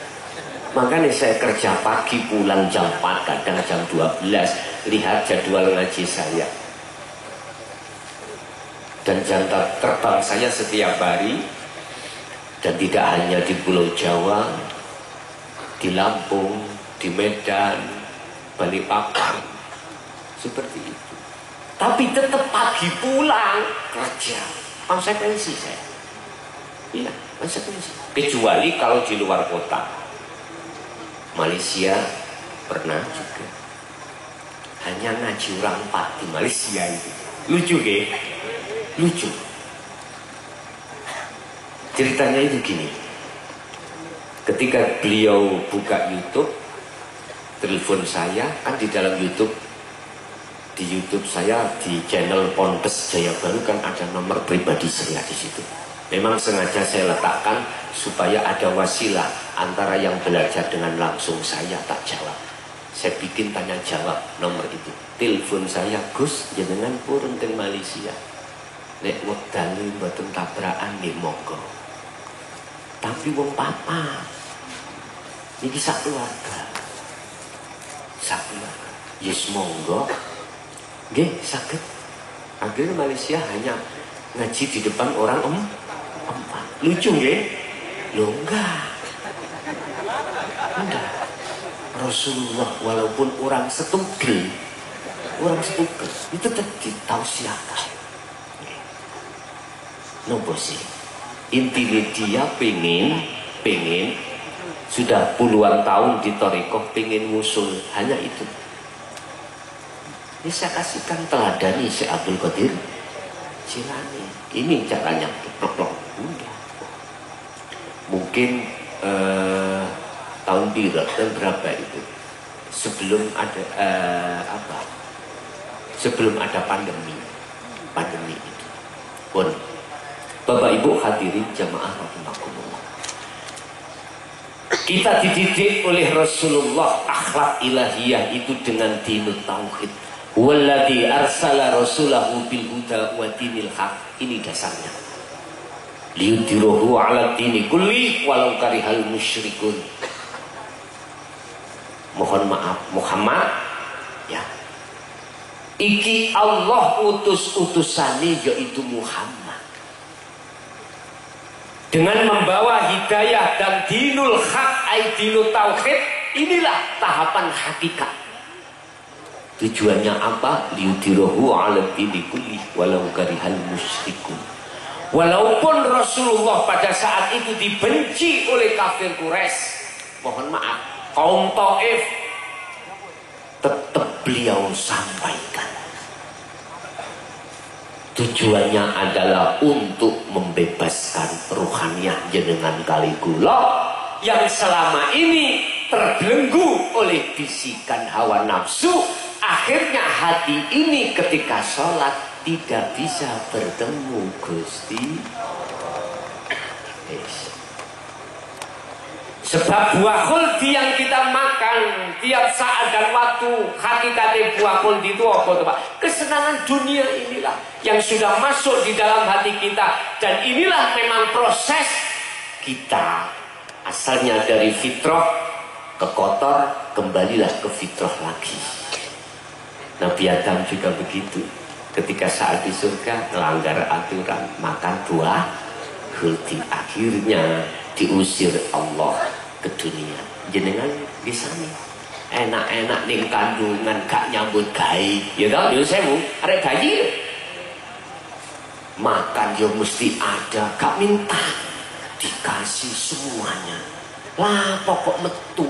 Makanya saya kerja pagi pulang jam 4, kadang jam 12. Lihat jadwal ngaji saya dan jam terbang saya setiap hari. Dan tidak hanya di Pulau Jawa, di Lampung, di Medan, Balikpapan, seperti itu. Tapi tetap pagi pulang kerja, konsekuensi saya. Iya, konsekuensi. Kecuali kalau di luar kota. Malaysia pernah juga. Hanya ngaji orang 4 di Malaysia itu. Lucu ke? Lucu. Ceritanya itu gini. Ketika beliau buka YouTube, telepon saya, kan di dalam YouTube, di YouTube saya di channel Ponpes Jaya Baru kan ada nomor pribadi saya di situ. Memang sengaja saya letakkan supaya ada wasilah antara yang belajar dengan langsung saya tak jawab. Saya bikin tanya jawab nomor itu. Telepon saya, Gus, jenengan purun teng Malaysia. Nek wekdale mboten tabrakan nggih monggo. Tapi wong papa niki sak keluarga. Sak keluarga. Yes monggo. Nggih saged. Akhirnya Malaysia hanya ngaji di depan orang 4. Lucu nggih? Loh enggak. Enggak. Rasulullah walaupun orang setugel itu tetap ditausiahkan. Nopo sih? Intinya dia pengen sudah puluhan tahun di Thariqah, pengen ngusul, hanya itu. Ini saya kasihkan teladani Syekh Abdul Qadir Jilani. Ini caranya. Udah. Mungkin tahun berapa itu? Sebelum ada sebelum ada pandemi itu. Pun Bapak Ibu hadirin jamaah rahimakumullah. Kita dididik oleh Rasulullah akhlak ilahiyah itu dengan dinut tauhid. Walladzi arsala rasulahu bil huda wa dinil haq. Ini dasarnya. Liyudhirahu 'ala dini kulli walau karihal musyrikun. Mohon maaf Muhammad ya. Iki Allah utus utusane yaitu Muhammad. Dengan membawa hidayah dan dinul haq ay dinul tauhid, inilah tahapan hakikat. Tujuannya apa? Liyudhirahu 'ala dini kulli walau karihal musyrikun. Walaupun Rasulullah pada saat itu dibenci oleh kafir Quraisy, mohon maaf, kaum Taif, tetap beliau sampaikan. Tujuannya adalah untuk membebaskan ruhaniyah jenengan kali kula yang selama ini terbelenggu oleh bisikan hawa nafsu. Akhirnya hati ini ketika sholat tidak bisa bertemu Gusti. Sebab buah khuldi yang kita makan tiap saat dan waktu, hakikatnya buah khuldi itu apa Pak? Kesenangan dunia inilah yang sudah masuk di dalam hati kita. Dan inilah memang proses kita. Asalnya dari fitrah ke kotor, kembalilah ke fitrah lagi. Nabi Adam juga begitu. Ketika saat di surga melanggar aturan makan buah khuldi, akhirnya diusir Allah ke dunia. Jenengan di sana enak-enak ning kandungan gak nyambut gawe, ya tau yo sewu arek gaji makan yo mesti ada, gak minta dikasih semuanya. Lah pokok metu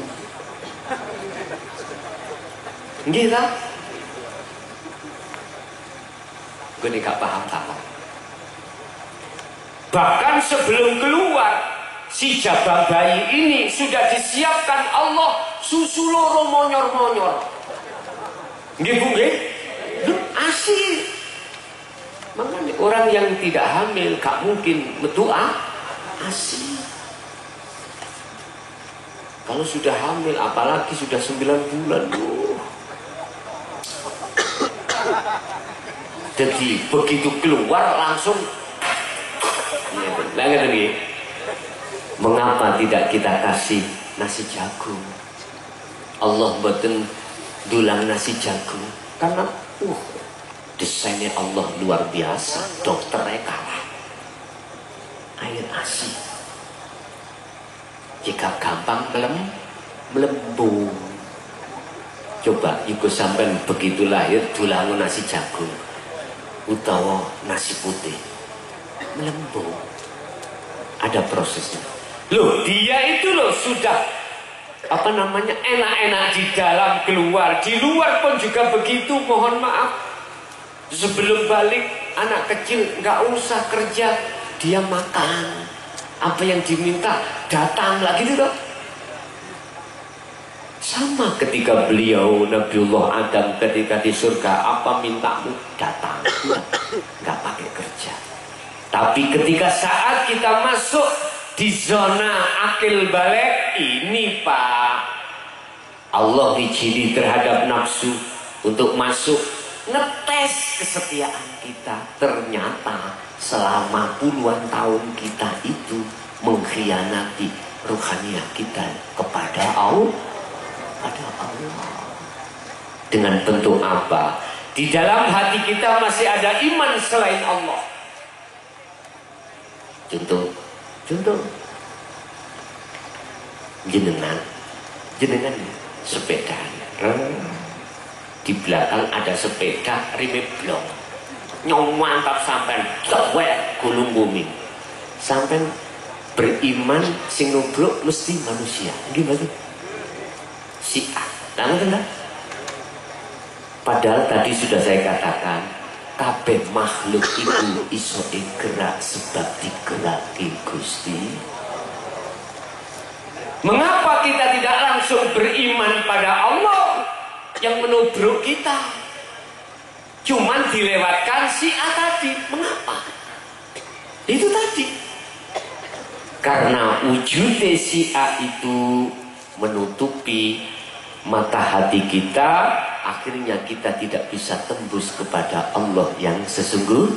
nggih ta? Gue gak paham. Bahkan sebelum keluar si jabang bayi ini sudah disiapkan Allah susu loro monyor-monyor. Nggih Bu nggih? Asli. Makanya orang yang tidak hamil gak mungkin metu asli. Kalau sudah hamil apalagi sudah 9 bulan. Jadi begitu keluar langsung lagi. Mengapa tidak kita kasih nasi jagung? Allah mboten dulang nasi jagung karena desainnya Allah luar biasa. Dokternya kalah. Air asi jika gampang melembung. Coba iku sampean begitu lahir dulangu nasi jagung utawa nasi putih melembung, ada prosesnya. Loh, dia itu loh sudah enak-enak di dalam, keluar di luar pun juga begitu. Mohon maaf, sebelum balik anak kecil nggak usah kerja, dia makan apa yang diminta, datang lagi gitu loh. Sama ketika beliau Nabiullah Adam ketika di surga, apa mintamu, datang, nggak pakai kerja. Tapi ketika saat kita masuk di zona akil balik ini, Pak, Allah izini terhadap nafsu untuk masuk ngetes kesetiaan kita. Ternyata selama puluhan tahun kita itu mengkhianati ruhaniah kita kepada Allah. Dengan bentuk apa? Di dalam hati kita masih ada iman selain Allah. Contoh jenengan sepeda, di belakang ada sepeda rime blong, nyong mantap sampean cewek gulung bumi, sampean beriman sing nubruk mesti manusia, gimana? Si A, nah, padahal tadi sudah saya katakan, kabeh makhluk itu iso gerak sebab digeraki Gusti. Mengapa kita tidak langsung beriman pada Allah yang menubruk kita? Cuman dilewatkan si A tadi. Mengapa? Itu tadi. Karena wujud si A itu menutupi mata hati kita, akhirnya kita tidak bisa tembus kepada Allah yang sesungguh.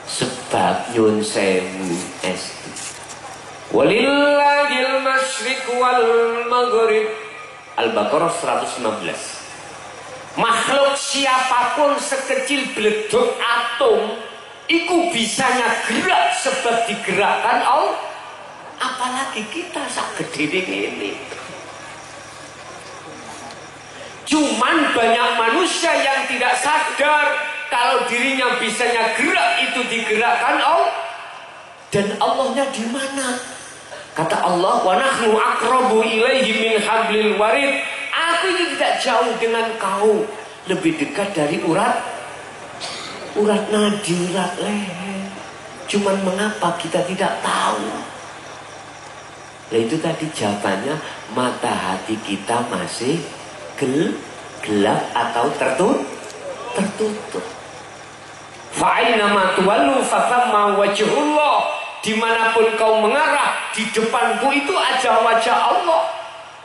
Sebab nyun sewu estu walillahil masyriq wal maghrib, Al-Baqarah 115. Makhluk siapapun sekecil beleduk atom iku bisanya gerak sebab digerakkan Allah. Apalagi kita sak gede ini. Cuman banyak manusia yang tidak sadar kalau dirinya bisanya gerak itu digerakkan Allah. Dan Allahnya di mana? Kata Allah, wa nahnu aqrabu ilaihi min hablil warid. Aku itu tidak jauh dengan kau, lebih dekat dari urat nadi, urat leher. Cuman mengapa kita tidak tahu? Nah, itu tadi jawabannya, mata hati kita masih gelap atau tertutup. Fa'ainama tuwallu fathamma wajhullah. Dimanapun kau mengarah, di depanku itu ada wajah Allah.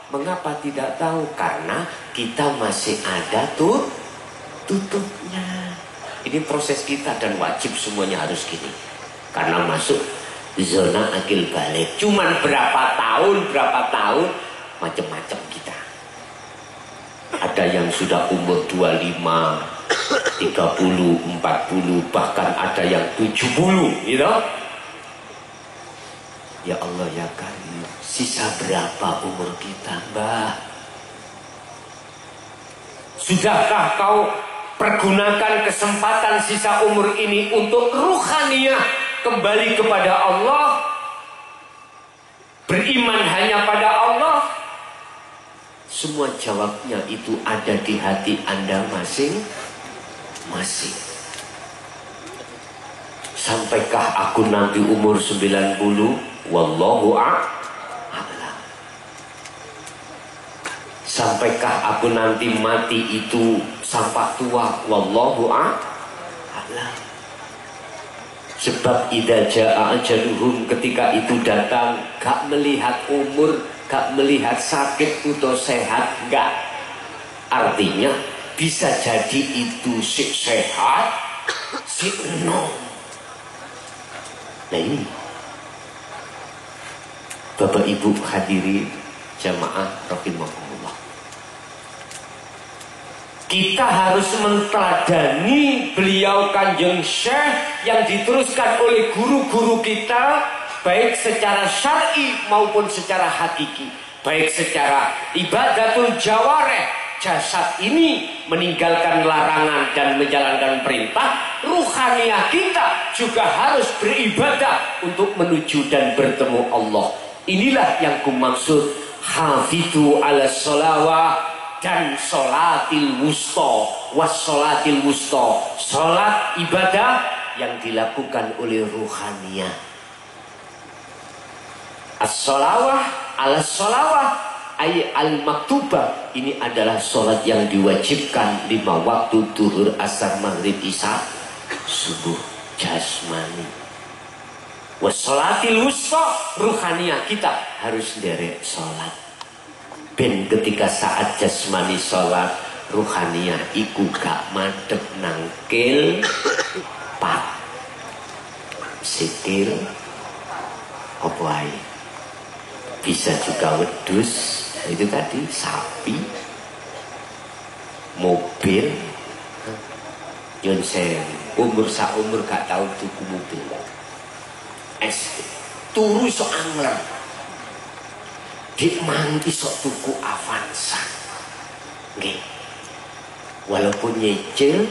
Mengapa tidak tahu? Karena kita masih ada tutupnya. Ini proses kita dan wajib semuanya harus gini. Karena masuk zona akil balik. Cuman berapa tahun macam-macam kita. Ada yang sudah umur 25, 30, 40, bahkan ada yang 70, gitu. Ya Allah ya Karim, sisa berapa umur kita, Mbah? Sudahkah kau pergunakan kesempatan sisa umur ini untuk ruhaniah kembali kepada Allah? Beriman hanya pada Allah? Semua jawabnya itu ada di hati Anda masing-masing. Sampaikah aku nanti umur 90? Wallahu a'lam. Sampaikah aku nanti mati itu sampai tua? Wallahu a'lam. Sebab idza jaa ajaluhum, ketika itu datang, gak melihat umur, gak melihat sakit atau sehat, gak. Artinya bisa jadi itu sehat, enom. Nah ini Bapak Ibu hadirin jamaah rahimahumullah, kita harus menteladani beliau Kanjeng Syekh yang diteruskan oleh guru-guru kita, baik secara syar'i maupun secara hakiki, baik secara ibadatul jawareh, jasad ini meninggalkan larangan dan menjalankan perintah, ruhaniah kita juga harus beribadah untuk menuju dan bertemu Allah. Inilah yang kumaksud hafidhu ala sholawah dan sholatil wusta wassolatil wusta, sholat ibadah yang dilakukan oleh ruhaniyah. As-sholawah ala sholawah ay al-maktubah, ini adalah sholat yang diwajibkan 5 waktu, duhur, asar, maghrib, isya, subuh, jasmani. Wassolatil wusta, ruhaniyah kita harus derek sholat. Ben ketika saat jasmani sholat, ruhaniyah iku gak madep nangkil pak sikil apa ae. Bisa juga wedus, itu tadi sapi, mobil. Yon sen umur saumur gak tahu tuku mobil. SD turu iso angler, dik mang iso tuku Avanza. Nggih. Walaupun nyicil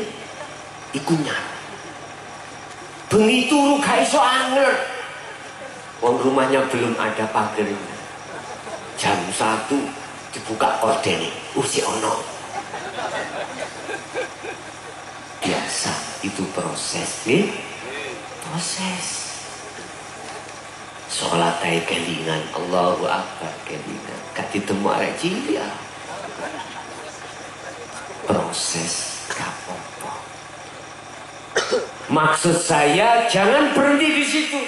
iku nyar. Bengi turu gak iso angler. Wong rumahnya belum ada pagernya. Jam 1 dibuka kordene, si ono. Biasa itu proses, nggih. Proses. Sholat ay kelingan, Allahu Akbar kelingan, gak ditemu arek cilik. Proses gak apa-apa. Maksud saya jangan berhenti di situ.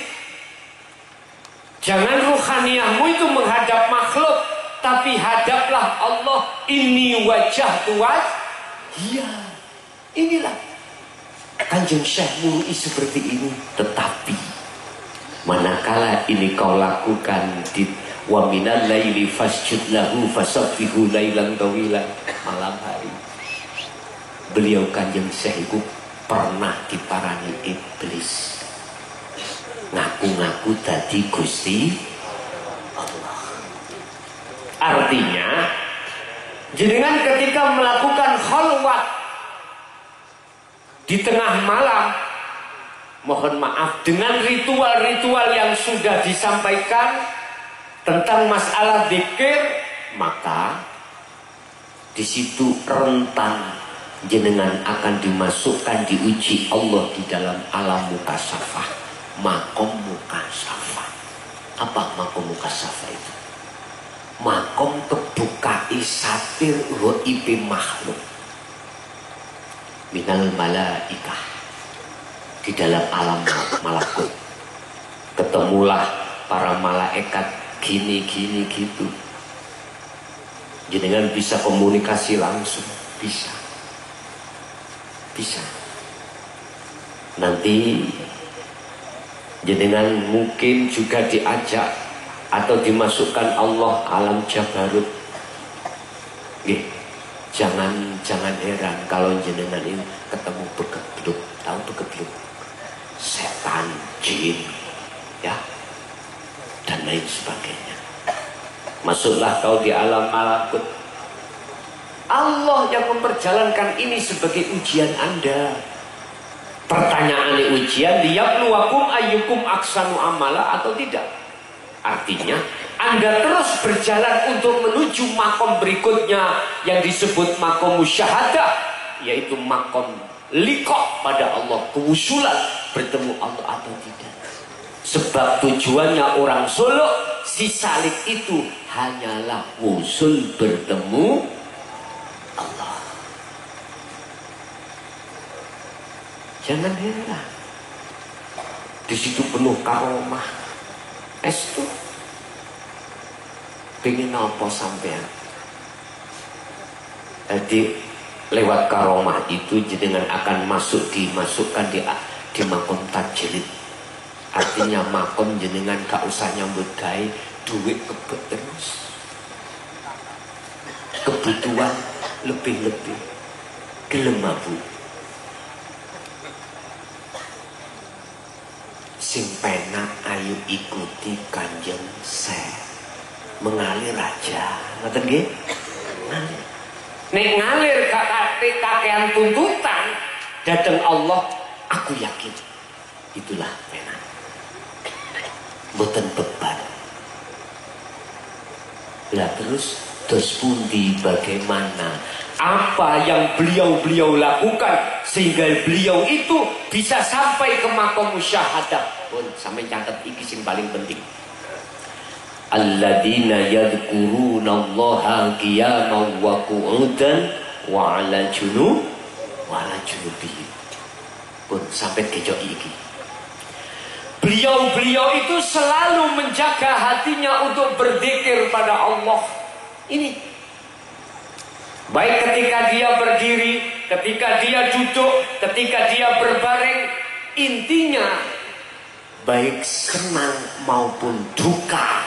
Jangan ruhaniyahmu itu menghadap makhluk, tapi hadaplah Allah. Ini wajah tuas. Iya, inilah Kanjeng Syekh mului seperti ini. Tetapi manakala ini kau lakukan di wa minal laili fasjud lahu fasabbihu lailan tawilan, malam hari, beliau Kanjeng Syekh itu pernah diparani iblis ngaku-ngaku tadi Gusti Allah. Artinya jenengan ketika melakukan khalwat di tengah malam, mohon maaf, dengan ritual-ritual yang sudah disampaikan tentang masalah zikir, maka di situ rentan jenengan akan dimasukkan, diuji Allah di dalam alam mukasafah, makom mukasafah. Apa makom mukasafah itu? Makom kebukai satir ghaibi makhluk minal malaikah, di dalam alam malakut. Ketemulah para malaikat gini-gini gitu. Jenengan bisa komunikasi langsung, bisa. Nanti jenengan mungkin juga diajak atau dimasukkan Allah alam jabarut. Nggih, jangan heran kalau jenengan ini ketemu begebluk. Tahu begebluk? Setan, jin, ya, dan lain sebagainya. Masuklah kau di alam malakut. Allah yang memperjalankan ini sebagai ujian Anda. Pertanyaan ujian, liyabluwakum ayyukum aksanu amala atau tidak. Artinya Anda terus berjalan untuk menuju makom berikutnya yang disebut makom musyahadah, yaitu makom liqa pada Allah, kewusulan bertemu Allah atau tidak. Sebab tujuannya orang Solo, si salik itu hanyalah wusul bertemu Allah. Jangan heran, di situ penuh karomah. Estu pengen apa sampean? Jadi lewat karomah itu jenengan akan dimasukkan di makom tajrid. Artinya makom jenengan gak usah nyambut gawe, duit kebet terus. Kebutuhan lebih-lebih. Gelem mabuk. Sing penak ayu ikuti Kanjeng Syekh. Mengalir aja. Ngoten nggih? Ngalir. Nek ngalir kakean tuntutan dateng Allah, aku yakin itulah penak. Boten beban. Lah terus pundi bagaimana? Apa yang beliau lakukan sehingga beliau itu bisa sampai ke makom musyahadah? Pun sampai catat iki sing paling penting. Alladzina yadhkurunallaha qiyaman wa qu'udan wa 'ala junubihim. Pun sampai kejok iki. Beliau itu selalu menjaga hatinya untuk berzikir pada Allah. Ini baik ketika dia berdiri, ketika dia duduk, ketika dia berbaring, intinya baik senang maupun duka,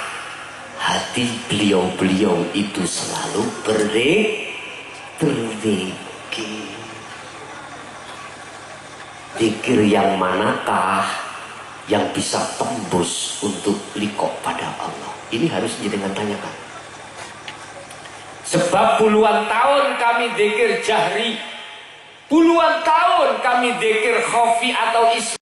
hati beliau itu selalu berzikir. Zikir yang manakah yang bisa tembus untuk liqo pada Allah? Ini harus jenengan tanyakan. Sebab puluhan tahun kami zikir jahri, puluhan tahun kami zikir khafi atau ismi.